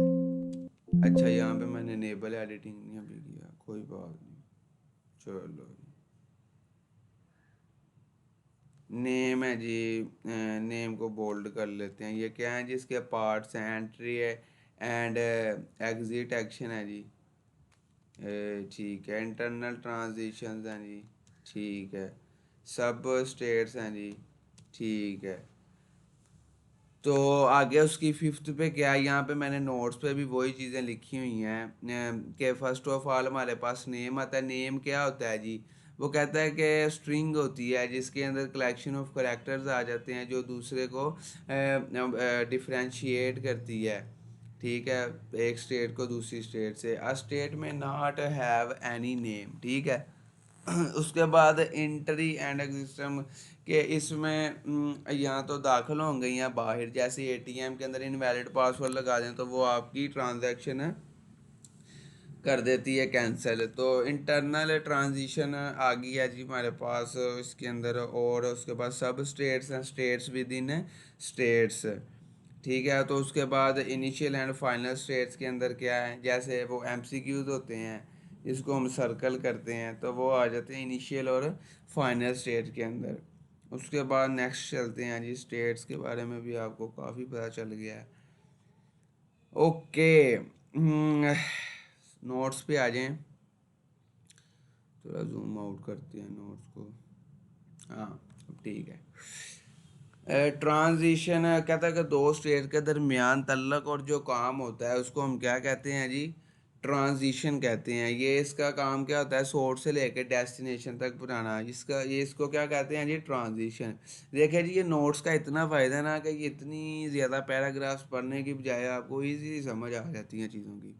अच्छा, यहाँ पे मैंने नेबल एडिटिंग नहीं अभी किया, कोई बात नहीं, चलो। नेम है जी, नेम को बोल्ड कर लेते हैं। ये क्या है जी, इसके पार्ट्स हैं, एंट्री है एंड एग्जिट एक्शन है जी, ठीक है। इंटरनल ट्रांजिशंस हैं जी, ठीक है। सब स्टेट्स हैं जी, ठीक है। तो आगे उसकी फिफ्थ पे क्या है, यहाँ पे मैंने नोट्स पे भी वही चीज़ें लिखी हुई हैं कि फर्स्ट ऑफ ऑल हमारे पास नेम आता है। नेम क्या होता है जी, वो कहता है कि स्ट्रिंग होती है जिसके अंदर कलेक्शन ऑफ करेक्टर्स आ जाते हैं जो दूसरे को डिफ्रेंशिएट करती है, ठीक है, एक स्टेट को दूसरी स्टेट से। अ स्टेट में नॉट हैव एनी नेम, ठीक है। उसके बाद एंट्री एंड एग्जिस्टम के इसमें यहाँ तो दाखिल होंगे या बाहर, जैसे एटीएम के अंदर इनवैलिड पासवर्ड लगा दें तो वो आपकी ट्रांजैक्शन कर देती है कैंसिल। तो इंटरनल ट्रांजिशन आ गई है जी हमारे पास इसके अंदर। और उसके बाद सब स्टेट्स हैं, स्टेट्स विद इन स्टेट्स, ठीक है। तो उसके बाद इनिशियल एंड फाइनल स्टेट्स के अंदर क्या है, जैसे वो एमसीक्यूज होते हैं जिसको हम सर्कल करते हैं, तो वो आ जाते हैं इनिशियल और फाइनल स्टेट के अंदर। उसके बाद नेक्स्ट चलते हैं जी, स्टेट्स के बारे में भी आपको काफ़ी पता चल गया है। ओके, नोट्स पे आ जाएं, थोड़ा जूम आउट करते हैं नोट्स को। हाँ, अब ठीक है। ट्रांजिशन कहता है कि दो स्टेट के दरमियान तल्लक और जो काम होता है उसको हम क्या कहते हैं जी, ट्रांजिशन कहते हैं। ये इसका काम क्या होता है, सोर्स से लेकर डेस्टिनेशन तक पहुंचाना, इसका ये इसको क्या कहते हैं जी, ट्रांजिशन। देखिए जी, ये नोट्स का इतना फ़ायदा है ना कि ये इतनी ज़्यादा पैराग्राफ्स पढ़ने की बजाय आपको ईजी समझ आ जाती हैं चीज़ों की।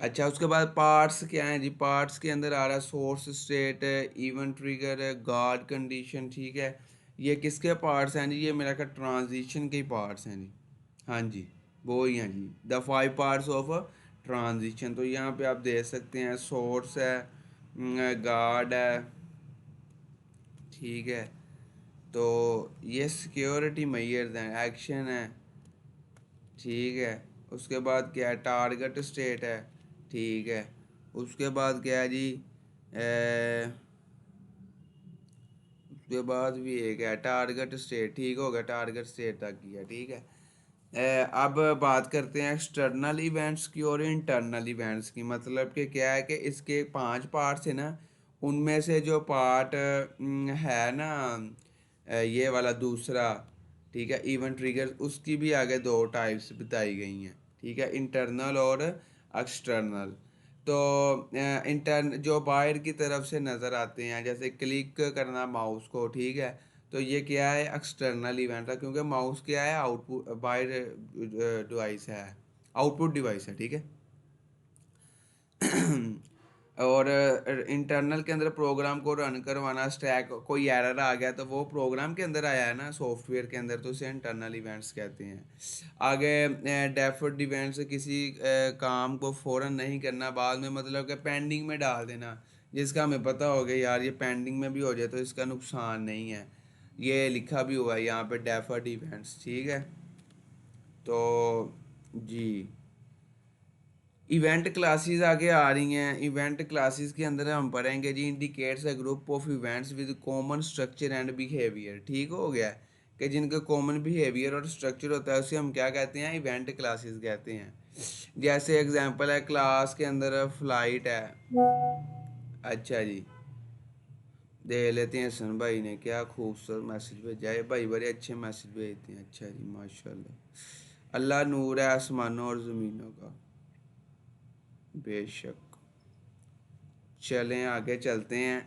अच्छा, उसके बाद पार्ट्स क्या हैं जी, पार्ट्स के अंदर आ रहा है source state, event trigger, guard condition, ठीक है। ये किसके पार्ट्स हैं जी, ये मेरा का ट्रांजिशन के पार्ट्स हैं जी। हाँ जी, वो ही हैं जी, द 5 पार्ट्स ऑफ ट्रांजिशन। तो यहाँ पे आप देख सकते हैं, सोर्स है, गार्ड है, ठीक है। तो ये सिक्योरिटी मेजर्स हैं, एक्शन है, ठीक है। उसके बाद क्या है, टारगेट स्टेट है, ठीक है। उसके बाद क्या है जी, उसके बाद भी एक है टारगेट स्टेट, ठीक हो गया, टारगेट स्टेट तक किया, ठीक है। अब बात करते हैं एक्सटर्नल इवेंट्स की और इंटरनल इवेंट्स की। मतलब कि क्या है कि इसके 5 पार्ट्स हैं ना, उनमें से जो पार्ट है ना, ये वाला दूसरा, ठीक है, इवेंट ट्रिगर, उसकी भी आगे 2 टाइप्स बताई गई हैं, ठीक है, इंटरनल और एक्सटर्नल। तो इंटर्न जो बाहर की तरफ से नज़र आते हैं, जैसे क्लिक करना माउस को, ठीक है, तो ये क्या है, एक्सटर्नल इवेंट है, क्योंकि माउस क्या है, आउटपुट बाहर डिवाइस है, आउटपुट डिवाइस है, ठीक है। और इंटरनल के अंदर प्रोग्राम को रन करवाना, स्टैक कोई एरर आ गया तो वो प्रोग्राम के अंदर आया है ना, सॉफ्टवेयर के अंदर, तो उसे इंटरनल इवेंट्स कहते हैं। आगे डेफर्ड इवेंट्स, किसी काम को फ़ौरन नहीं करना, बाद में, मतलब कि पेंडिंग में डाल देना, जिसका हमें पता हो गया यार ये पेंडिंग में भी हो जाए तो इसका नुकसान नहीं है, ये लिखा भी हुआ है यहाँ पे डेफर्ड इवेंट्स, ठीक है। तो जी, इवेंट क्लासेस आगे आ रही हैं। इवेंट क्लासेस के अंदर हम पढ़ेंगे जी, indicates a group of events with common structure and behaviour, ठीक हो गया, कि जिनका कॉमन बिहेवियर और स्ट्रक्चर होता है उसे हम क्या कहते हैं, इवेंट क्लासेस कहते हैं। जैसे एग्जांपल है, क्लास के अंदर फ्लाइट है। अच्छा जी, देख लेते हैं सन भाई ने क्या खूबसूरत मैसेज भेजा है, भाई बड़े अच्छे मैसेज भेजते हैं। अच्छा जी, माशाल्लाह, अल्लाह नूर है आसमानों और ज़मीनों का, बेशक। चलें आगे चलते हैं।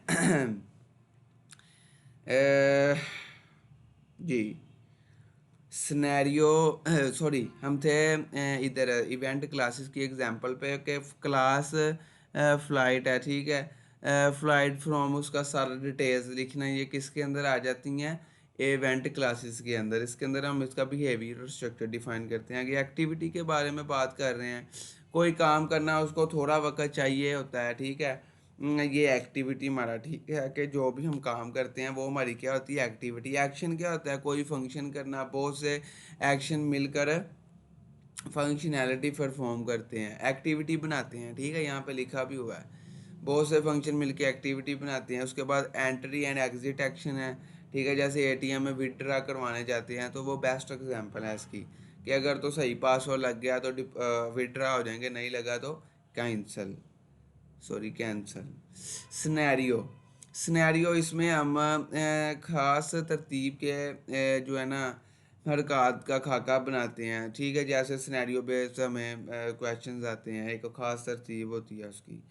अ, जी, स्नैरियो, सॉरी, हम थे इधर इवेंट क्लासेस की एग्जांपल पे, कि क्लास फ्लाइट है, ठीक है, फ्लाइट फ्रॉम, उसका सारा डिटेल्स लिखना, ये किसके अंदर आ जाती हैं, इवेंट क्लासेस के अंदर। इसके अंदर हम इसका बिहेवियर और स्ट्रक्चर डिफाइन करते हैं। आगे एक्टिविटी के बारे में बात कर रहे हैं, कोई काम करना उसको थोड़ा वक्त चाहिए होता है, ठीक है, ये एक्टिविटी हमारा, ठीक है, कि जो भी हम काम करते हैं वो हमारी क्या होती है, एक्टिविटी। एक्शन क्या होता है, कोई फंक्शन करना, बहुत से एक्शन मिलकर फंक्शनैलिटी परफॉर्म करते हैं, एक्टिविटी बनाते हैं, ठीक है, यहाँ पे लिखा भी हुआ है, बहुत से फंक्शन मिलके एक्टिविटी बनाते हैं। उसके बाद एंट्री एंड एग्जिट एक्शन है, ठीक है, जैसे एटीएम में विड्रा करवाने जाते हैं तो वो बेस्ट एग्जांपल है इसकी, कि अगर तो सही पासवर्ड लग गया तो विड्रा हो जाएंगे, नहीं लगा तो cancel, sorry cancel. Scenario, scenario इसमें हम ख़ास तरतीब के जो है ना, हरकत का खाका बनाते हैं, ठीक है, जैसे स्नैरियो बेस्ड हमें क्वेश्चंस आते हैं, एक ख़ास तरतीब होती है उसकी।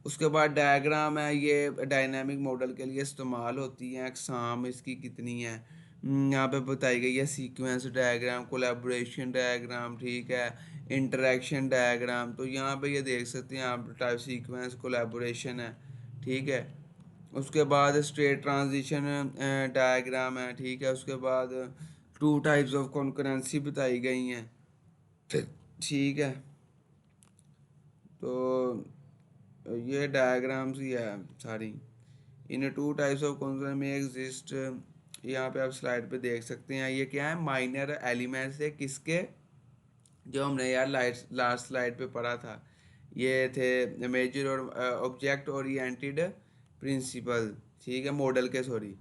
उसके बाद डायग्राम है, ये डायनामिक मॉडल के लिए इस्तेमाल होती हैं, अक़साम इसकी कितनी है, यहाँ पे बताई गई है, सीक्वेंस डायग्राम, कोलैबोरेशन डायग्राम, ठीक है, इंटरेक्शन डायग्राम। तो यहाँ पे ये देख सकते हैं आप, टाइप सीक्वेंस, कोलैबोरेशन है, ठीक है। उसके बाद स्टेट ट्रांजिशन डायग्राम है, ठीक है। उसके बाद 2 टाइप्स ऑफ कॉन्करेंसी बताई गई हैं, ठीक है। तो ये डायग्राम्स ही है सारी। इन 2 टाइप्स ऑफ कॉन्करेंसी में एग्जिस्ट, यहाँ पे आप स्लाइड पे देख सकते हैं, ये क्या है, माइनर एलिमेंट्स है, किसके, जो हमने यार लास्ट स्लाइड पे पढ़ा था, ये थे मेजर और ऑब्जेक्ट ओरिएंटेड प्रिंसिपल, ठीक है, मॉडल के, सॉरी।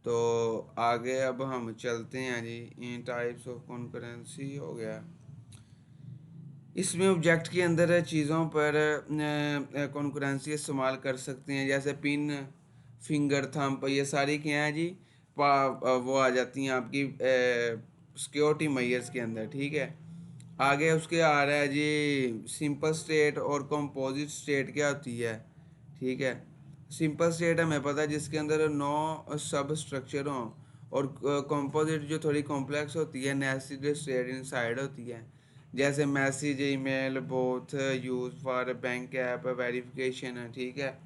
तो आगे अब हम चलते हैं जी, इन टाइप्स ऑफ कॉन्करेंसी हो गया। इसमें ऑब्जेक्ट के अंदर चीज़ों पर कॉन्करेंसी इस्तेमाल कर सकते हैं, जैसे पिन, फिंगर, थंब, ये सारी क्या हैं जी, वो आ जाती हैं आपकी सिक्योरिटी मेजर्स के अंदर, ठीक है। आगे उसके आ रहा है जी, सिंपल स्टेट और कंपोजिट स्टेट क्या होती है, ठीक है। सिंपल स्टेट हमें पता है, जिसके अंदर 9 सब स्ट्रक्चर हों, और कंपोजिट जो थोड़ी कॉम्प्लेक्स होती है, नेस्टेड स्टेट इनसाइड होती है, जैसे message, email, both use for bank app verification है, ठीक है।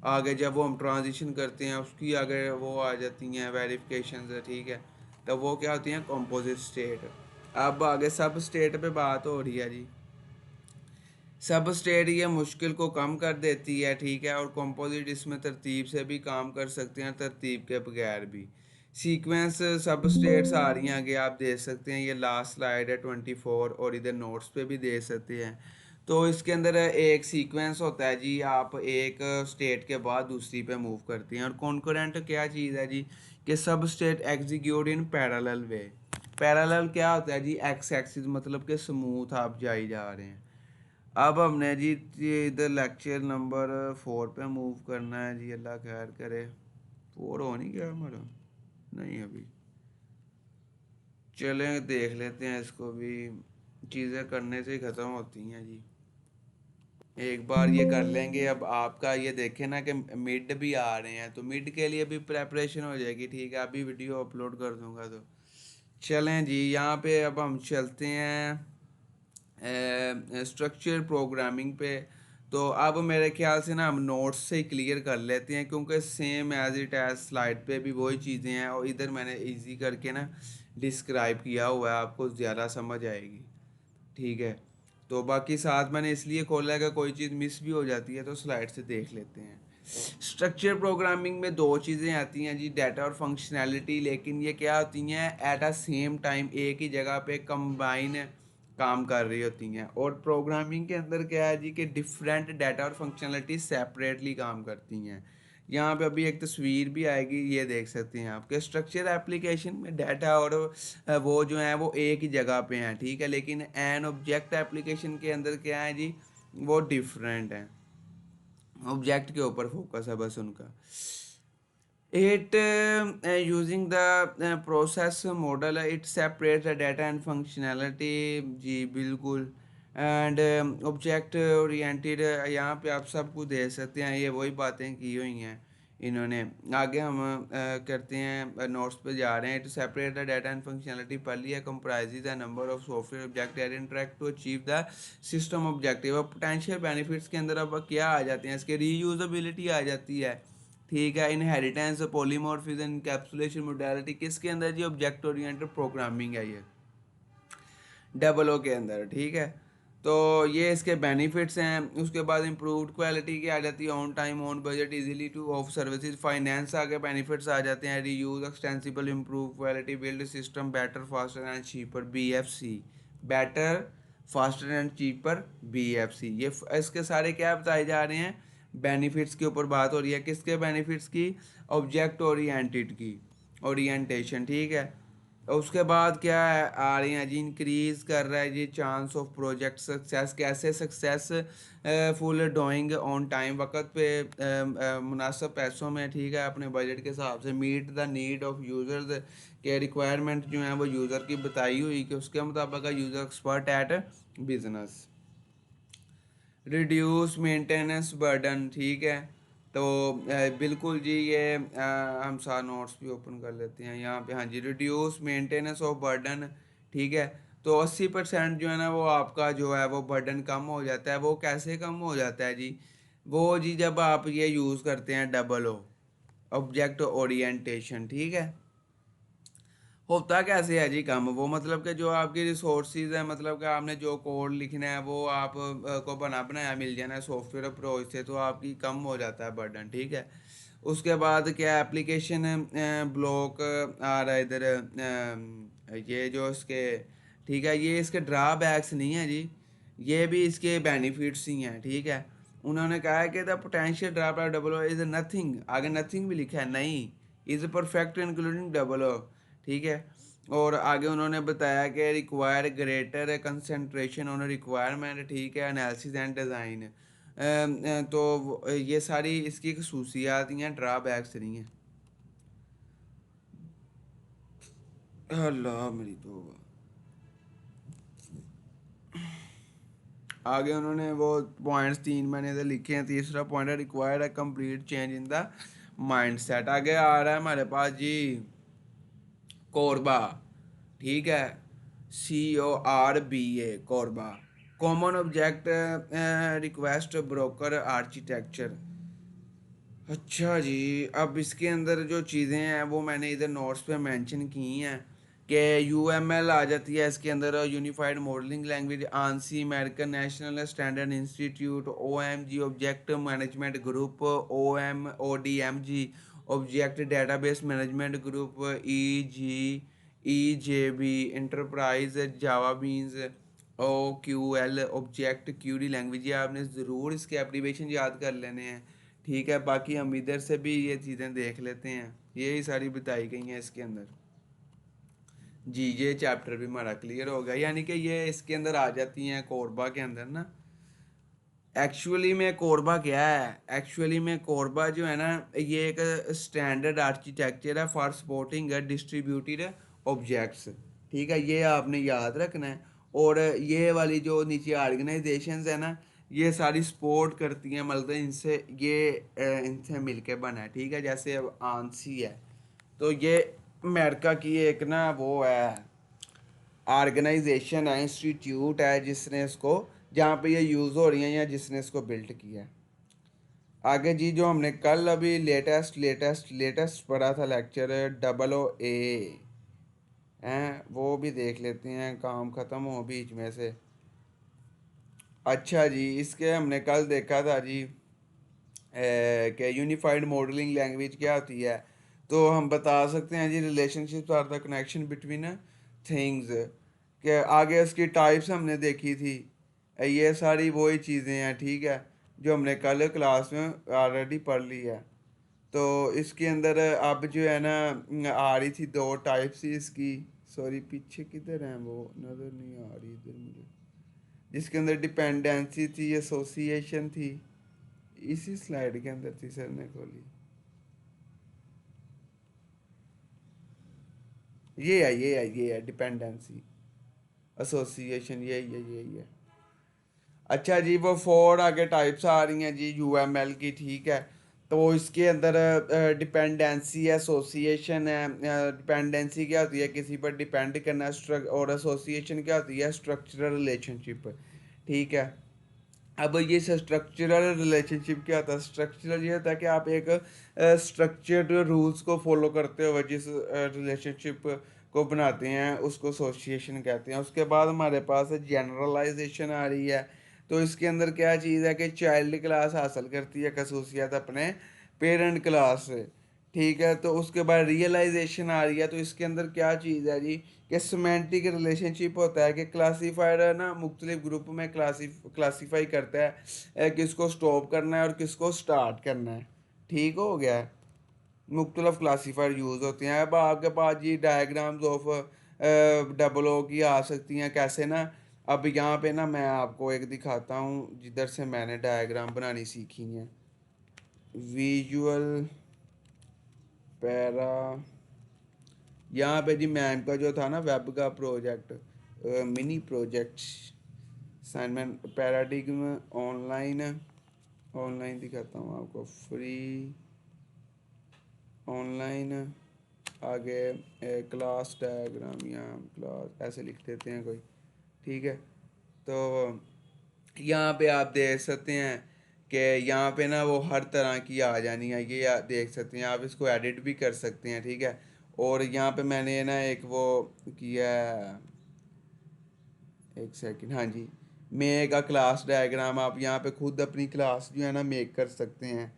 आगे जब वो हम ट्रांजिशन करते हैं उसकी आगे वो आ जाती हैं वेरिफिकेशन है, ठीक है। तब वो क्या होती हैं, कंपोजिट स्टेट। अब आगे सब स्टेट पे बात हो रही है जी। सब स्टेट ये मुश्किल को कम कर देती है, ठीक है, और कंपोजिट इसमें तरतीब से भी काम कर सकते हैं, तरतीब के बगैर भी। सीक्वेंस सब स्टेट्स आ रही हैं आगे, आप देख सकते हैं, ये लास्ट स्लाइड है 24, और इधर नोट्स पे भी देख सकते हैं। तो इसके अंदर एक सीक्वेंस होता है जी, आप एक स्टेट के बाद दूसरी पे मूव करते हैं। और कॉन्करेंट क्या चीज़ है जी, कि सब state execute in parallel way, parallel क्या होता है जी, एक्स एक्सिस मतलब कि स्मूथ आप जाई जा रहे हैं। अब हमने जी इधर लेक्चर नंबर 4 पे मूव करना है जी, अल्लाह खैर करे। 4 हो नहीं गया हमारा, नहीं अभी, चलें देख लेते हैं इसको भी, चीज़ें करने से ही ख़त्म होती हैं जी। एक बार ये कर लेंगे। अब आपका ये देखें ना कि मिड भी आ रहे हैं, तो मिड के लिए भी प्रेपरेशन हो जाएगी, ठीक है, अभी वीडियो अपलोड कर दूंगा। तो चलें जी, यहाँ पे अब हम चलते हैं स्ट्रक्चर प्रोग्रामिंग पे। तो अब मेरे ख्याल से ना हम नोट्स से ही क्लियर कर लेते हैं, क्योंकि same as it as slide पे भी वही चीज़ें हैं, और इधर मैंने इजी करके ना डिस्क्राइब किया हुआ है, आपको ज़्यादा समझ आएगी, ठीक है। तो बाकी साथ मैंने इसलिए खोला है कि कोई चीज़ मिस भी हो जाती है तो स्लाइड से देख लेते हैं। स्ट्रक्चर प्रोग्रामिंग में दो चीज़ें आती हैं जी, डाटा और फंक्शनैलिटी, लेकिन ये क्या होती हैं, एट अ सेम टाइम एक ही जगह पे कंबाइन काम कर रही होती हैं। और प्रोग्रामिंग के अंदर क्या है जी कि डिफरेंट डाटा और फंक्शनैलिटी सेपरेटली काम करती हैं। यहाँ पे अभी एक तस्वीर भी आएगी, ये देख सकते हैं आपके स्ट्रक्चर एप्लीकेशन में डाटा और वो जो है वो एक ही जगह पे हैं, ठीक है, लेकिन एन ऑब्जेक्ट एप्लीकेशन के अंदर क्या है जी, वो डिफरेंट है, ऑब्जेक्ट के ऊपर फोकस है बस उनका। It using the process model, it separates the data and functionality जी बिल्कुल। एंड ऑब्जेक्ट ओरिएंटेड, यहाँ पे आप सब कुछ दे सकते हैं, ये वही बातें की हुई हैं इन्होंने। आगे हम करते हैं, नोट्स पे जा रहे हैं। To separate the data and functionality पहली है, comprises the number of software object that interact to achieve the system objective. अब पोटेंशियल बेनिफिट्स के अंदर अब क्या आ जाते हैं, इसके रीयूजेबिलिटी आ जाती है, ठीक है, इनहेरिटेंस, पॉलीमॉर्फिज्म, इनकैप्सुलेशन, मोडालिटी, किसके अंदर जी, ऑब्जेक्ट ओरिएंटेड प्रोग्रामिंग है ये, डबल ओ के अंदर, ठीक है। तो ये इसके बेनिफिट्स हैं। उसके बाद इंप्रूव्ड क्वालिटी की आ जाती है, on time on budget, easily two of services, finance आगे बेनिफिट्स आ जाते हैं, reuse, extensible, improve quality, build system better faster and cheaper, BFC, better faster and cheaper, BFC। ये इसके सारे क्या बताए जा रहे हैं, बेनिफिट्स के ऊपर बात हो रही है, किसके बेनिफिट्स की, ऑब्जेक्ट ओरिएंटेड की, ओरिएंटेशन, ठीक है। उसके बाद क्या है आ रही हैं जी, इंक्रीज कर रहा है जी चांस ऑफ प्रोजेक्ट सक्सेस, कैसे success, full doing on time, वक्त पे मुनासिब पैसों में, ठीक है, अपने बजट के हिसाब से, meet the need of users के रिक्वायरमेंट जो है वो यूज़र की बताई हुई कि उसके मुताबिक user expert at business, reduce maintenance burden, ठीक है। तो बिल्कुल जी, ये हम सारे नोट्स भी ओपन कर लेते हैं यहाँ पे, हाँ जी, रिड्यूस मेंटेनेंस ऑफ बर्डन, ठीक है। तो 80% जो है ना वो आपका जो है वो बर्डन कम हो जाता है। वो कैसे कम हो जाता है जी, वो जी जब आप ये यूज़ करते हैं डबल ओ, ऑब्जेक्ट ओरिएंटेशन, ठीक है। होता कैसे है जी काम, वो मतलब कि जो आपकी रिसोर्सेज है, मतलब कि आपने जो कोड लिखना है वो आप को बना बनाया मिल जाना है सॉफ्टवेयर अप्रोच से, तो आपकी कम हो जाता है बर्डन, ठीक है। उसके बाद क्या एप्लीकेशन ब्लॉक आ रहा है इधर, ये जो इसके, ठीक है, ये इसके ड्रॉबैक्स नहीं है जी, ये भी इसके बेनिफिट्स ही हैं, ठीक है। उन्होंने कहा है कि the potential drawback double O is nothing, आगे नथिंग भी लिखा है, नहीं, is perfect including double O, ठीक है। और आगे उन्होंने बताया कि require greater concentration on requirement, ठीक है, एनालिसिस एंड डिज़ाइन। तो ये सारी इसकी खसूसियात हैं, ड्राबैक्स नहीं है। अल्लाह मेरी तौबा। आगे उन्होंने वो पॉइंट्स 3 मैंने इधर लिखे हैं। तीसरा पॉइंट है, required a complete change in the mind set. आगे आ रहा है हमारे पास जी कोरबा, ठीक है, CORBA, Korba, common object request broker architecture. अच्छा जी, अब इसके अंदर जो चीज़ें हैं वो मैंने इधर नोट्स पे मेंशन की हैं कि UML आ जाती है इसके अंदर, unified modeling language, ANSI, American national standard institute, OMG object management group, ODMG object database management group, EJB enterprise, Java beans, OQL object query language. ये आपने ज़रूर इसके एप्लीकेशन याद कर लेने हैं, ठीक है। बाकी हम इधर से भी ये चीज़ें देख लेते हैं, यही सारी बताई गई हैं इसके अंदर। जी, ये चैप्टर भी हमारा क्लियर हो गया, यानी कि ये इसके अंदर आ जाती हैं कोरबा के अंदर ना। एक्चुअली में कोरबा क्या है, एक्चुअली में कोरबा जो है ना, ये एक स्टैंडर्ड आर्किटेक्चर है फॉर सपोर्टिंग डिस्ट्रीब्यूटेड ऑब्जेक्ट्स। ठीक है, ये आपने याद रखना है। और ये वाली जो नीचे ऑर्गेनाइजेशंस है ना, ये सारी सपोर्ट करती हैं, मतलब इनसे ये इनसे मिलके बना है। ठीक है, जैसे अब आंसी है, तो ये अमेरिका की एक ना वो है, ऑर्गेनाइजेशन है, इंस्टीट्यूट है, जिसने इसको, जहाँ पे ये यूज़ हो रही हैं या जिसने इसको बिल्ट किया है। आगे जी, जो हमने कल अभी लेटेस्ट पढ़ा था लेक्चर, डबल ओ ए हैं, वो भी देख लेते हैं, काम ख़त्म हो बीच में से। अच्छा जी, इसके हमने कल देखा था जी कि यूनिफाइड मॉडलिंग लैंग्वेज क्या होती है। तो हम बता सकते हैं जी, relationships are the connection between things, के आगे उसकी टाइप्स हमने देखी थी। ये सारी वही चीज़ें हैं, ठीक है, जो हमने कल क्लास में ऑलरेडी पढ़ ली है। तो इसके अंदर अब जो है ना, आ रही थी दो टाइप्स ही इसकी। सॉरी, पीछे किधर हैं, वो नज़र नहीं आ रही इधर मुझे। जिसके अंदर डिपेंडेंसी थी, एसोसिएशन थी, इसी स्लाइड के अंदर थी, सर ने खोली। ये है डिपेंडेंसी, एसोसिएशन, यही है। अच्छा जी, वो फोर आगे टाइप्स आ रही हैं जी यूएमएल की, ठीक है। तो इसके अंदर डिपेंडेंसी है, एसोसिएशन है। डिपेंडेंसी क्या होती है, किसी पर डिपेंड करना, और एसोसिएशन क्या होती है, स्ट्रक्चरल रिलेशनशिप। ठीक है, अब ये स्ट्रक्चरल रिलेशनशिप क्या होता है, स्ट्रक्चरल ये होता है कि आप एक स्ट्रक्चर्ड रूल्स को फॉलो करते हुए जिस रिलेशनशिप को बनाते हैं उसको एसोसिएशन कहते हैं। उसके बाद हमारे पास जनरलाइजेशन आ रही है। तो इसके अंदर क्या चीज़ है कि चाइल्ड क्लास हासिल करती है खसूसियात अपने पेरेंट क्लास से। ठीक है, तो उसके बाद रियलाइजेशन आ रही है। तो इसके अंदर क्या चीज़ है जी, कि सिमेंटिक रिलेशनशिप होता है, कि क्लासीफायर है ना, मुख्तलिफ ग्रुप में क्लासीफाई करता है किसको स्टॉप करना है और किसको स्टार्ट करना है। ठीक हो गया है, मुख्तलिफ क्लासीफायर यूज़ होते हैं। अब आपके पास जी डायग्राम्स ऑफ डबल ओ की आ सकती हैं, कैसे ना। अब यहाँ पे ना मैं आपको एक दिखाता हूँ जिधर से मैंने डायग्राम बनानी सीखी है। विजुअल पैरा, यहाँ पे जी मैम का जो था ना वेब का project, mini project assignment paradigm online, online दिखाता हूँ आपको, फ्री ऑनलाइन। आगे क्लास डायग्राम या क्लास ऐसे लिख देते हैं कोई। ठीक है, तो यहाँ पे आप देख सकते हैं कि यहाँ पे ना वो हर तरह की आ जानी है, ये आप देख सकते हैं, आप इसको एडिट भी कर सकते हैं। ठीक है, और यहाँ पे मैंने ना एक वो किया है, एक सेकंड, हाँ जी, मेक का क्लास डायग्राम, आप यहाँ पे खुद अपनी क्लास जो है ना मेक कर सकते हैं।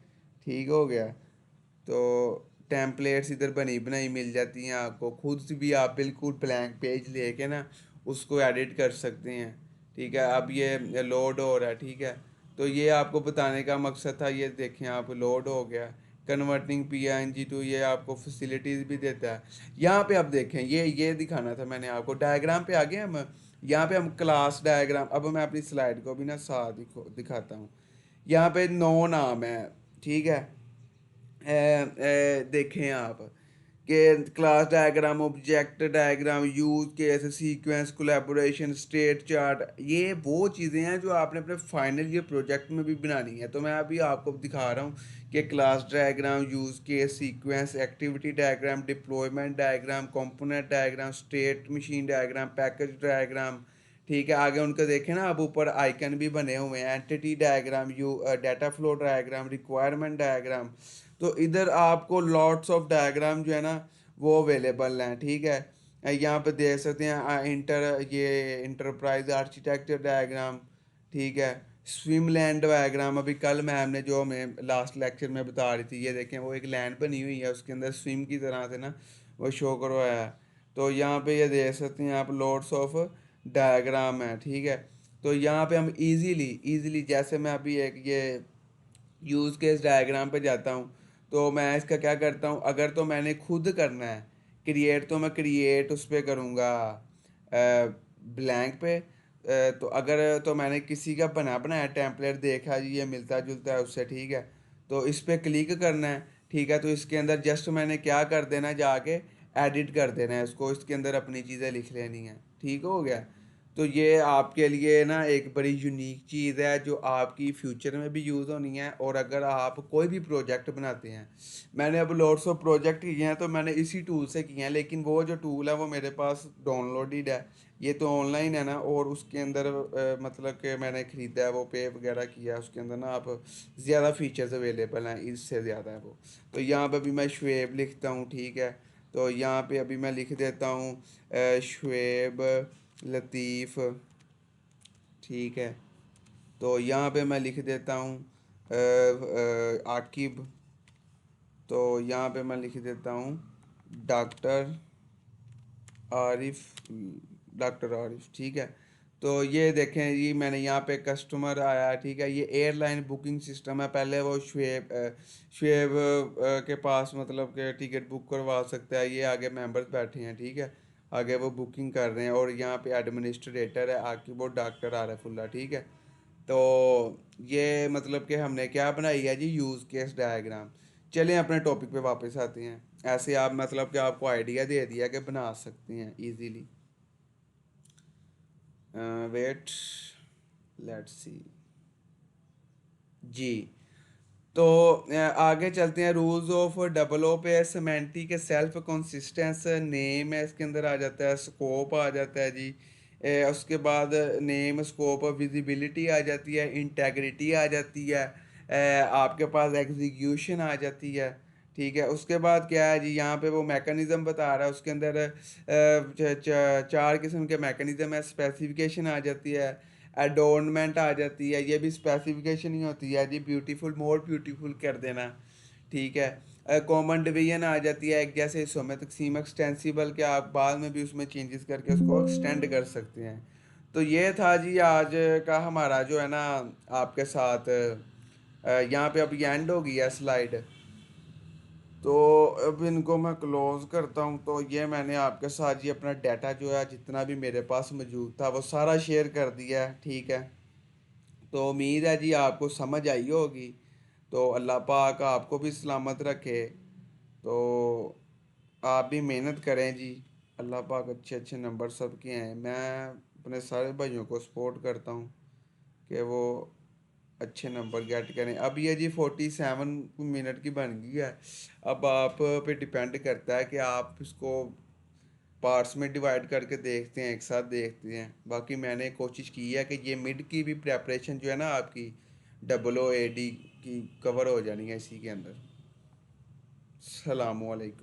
ठीक हो गया, तो टेम्पलेट्स इधर बनी बनाई मिल जाती हैं आपको, खुद से भी आप बिल्कुल ब्लैंक पेज लेके ना उसको एडिट कर सकते हैं। ठीक है, अब ये लोड हो रहा है। ठीक है, तो ये आपको बताने का मकसद था, ये देखें आप लोड हो गया। कन्वर्टिंग पीएनजी टू, ये आपको फैसिलिटीज़ भी देता है। यहाँ पे आप देखें, ये दिखाना था मैंने आपको, डायग्राम पे आ गए हम। यहाँ पे हम क्लास डायग्राम, अब मैं अपनी स्लाइड को भी ना साथ दिखाता हूँ। यहाँ पे 9 नाम है। ठीक है, देखें आप कि class diagram, object diagram, use case, sequence, collaboration, state chart, ये वो चीज़ें हैं जो आपने अपने फाइनल ईयर प्रोजेक्ट में भी बनानी है। तो मैं अभी आपको दिखा रहा हूँ कि class diagram, use case, sequence, activity diagram, deployment diagram, component diagram, state machine diagram, package diagram. ठीक है, आगे उनके देखें ना, अब ऊपर आइकन भी बने हुए हैं, entity diagram, you data flow diagram, requirement diagram. तो इधर आपको लॉट्स ऑफ डायग्राम जो है ना वो अवेलेबल हैं। ठीक है, यहाँ पे देख सकते हैं ये इंटरप्राइज आर्किटेक्चर डायग्राम। ठीक है, स्विमलैंड डायग्राम, अभी कल मैम ने जो हमें लास्ट लेक्चर में बता रही थी, ये देखें वो एक लैंड बनी हुई है, उसके अंदर स्विम की तरह से ना वो शो करवाया है। तो यहाँ पे ये देख सकते हैं आप, लॉट्स ऑफ डायग्राम है। ठीक है, तो यहाँ पे हम इजीली जैसे मैं अभी एक ये यूज़ केस डायग्राम पे जाता हूँ, तो मैं इसका क्या करता हूँ, अगर तो मैंने खुद करना है क्रिएट तो मैं क्रिएट उस पे करूँगा ब्लैंक पे। तो अगर तो मैंने किसी का बनाया टेम्पलेट देखा जी ये मिलता जुलता है उससे, ठीक है। तो इस पे क्लिक करना है, ठीक है। तो इसके अंदर जस्ट मैंने क्या कर देना है, जाके एडिट कर देना है इसको, इसके अंदर अपनी चीज़ें लिख लेनी है, ठीक हो गया। तो ये आपके लिए ना एक बड़ी यूनिक चीज़ है जो आपकी फ्यूचर में भी यूज़ होनी है। और अगर आप कोई भी प्रोजेक्ट बनाते हैं, मैंने अब लॉट्स ऑफ प्रोजेक्ट किए हैं तो मैंने इसी टूल से किए हैं, लेकिन वो जो टूल है वो मेरे पास डाउनलोडेड है, ये तो ऑनलाइन है ना। और उसके अंदर मतलब कि मैंने ख़रीदा है, वो पे वगैरह किया है, उसके अंदर ना आप ज़्यादा फीचर्स अवेलेबल हैं, इससे ज़्यादा है वो। तो यहाँ पे अभी मैं शुएब लिखता हूँ, ठीक है। तो यहाँ पे अभी मैं लिख देता हूँ शुएब लतीफ़, ठीक है। तो यहाँ पे मैं लिख देता हूँ आकिब। तो यहाँ पे मैं लिख देता हूँ डॉक्टर आरिफ, डॉक्टर आरिफ, ठीक है। तो ये देखें ये मैंने यहाँ पे कस्टमर आया, ठीक है। ये एयरलाइन बुकिंग सिस्टम है, पहले वो शुएब के पास मतलब कि टिकट बुक करवा सकता है, ये आगे मेंबर्स बैठे हैं, ठीक है। आगे वो बुकिंग कर रहे हैं। और यहाँ पे एडमिनिस्ट्रेटर है आकिब और डॉक्टर आरिफुल्ला, ठीक है। तो ये मतलब कि हमने क्या बनाई है जी, यूज़ केस डायग्राम। चलें अपने टॉपिक पे वापस आते हैं। ऐसे आप मतलब कि आपको आइडिया दे दिया कि बना सकते हैं इजीली। वेट, लेट्स सी जी। तो आगे चलते हैं। रूल्स ऑफ डबल ओ पे सिमेंटिक सेल्फ कंसिस्टेंस नेम है, इसके अंदर आ जाता है। स्कोप आ जाता है जी। उसके बाद नेम स्कोप विजिबिलिटी आ जाती है। इंटेग्रिटी आ जाती है। आपके पास एग्जीक्यूशन आ जाती है, ठीक है। उसके बाद क्या है जी, यहाँ पे वो मैकेनिज़्म बता रहा है, उसके अंदर चार किस्म के मैकेनिज़्म है। स्पेसिफिकेशन आ जाती है, एडोर्नमेंट आ जाती है, ये भी स्पेसिफिकेशन ही होती है जी। ब्यूटीफुल, मोर ब्यूटीफुल कर देना, ठीक है। कॉमन डिवीजन आ जाती है, एक जैसे हिस्सों में तकसीम। एक्सटेंसिबल के आप बाद में भी उसमें चेंजेस करके उसको एक्सटेंड कर सकते हैं। तो ये था जी आज का हमारा जो है ना आपके साथ यहाँ पे अब एंड हो गई है स्लाइड। तो अब इनको मैं क्लोज करता हूँ। तो ये मैंने आपके साथ ये अपना डाटा जो है जितना भी मेरे पास मौजूद था वो सारा शेयर कर दिया है, ठीक है। तो उम्मीद है जी आपको समझ आई होगी। तो अल्लाह पाक आपको भी सलामत रखे। तो आप भी मेहनत करें जी। अल्लाह पाक अच्छे अच्छे नंबर सबके हैं। मैं अपने सारे भाइयों को सपोर्ट करता हूँ कि वो अच्छे नंबर गेट करें। अब ये जी 47 मिनट की बन गई है। अब आप पे डिपेंड करता है कि आप इसको पार्ट्स में डिवाइड करके देखते हैं, एक साथ देखते हैं। बाकी मैंने कोशिश की है कि ये मिड की भी प्रेपरेशन जो है ना आपकी डबल ओ ए डी की कवर हो जानी है इसी के अंदर। सलाम वालेकुम।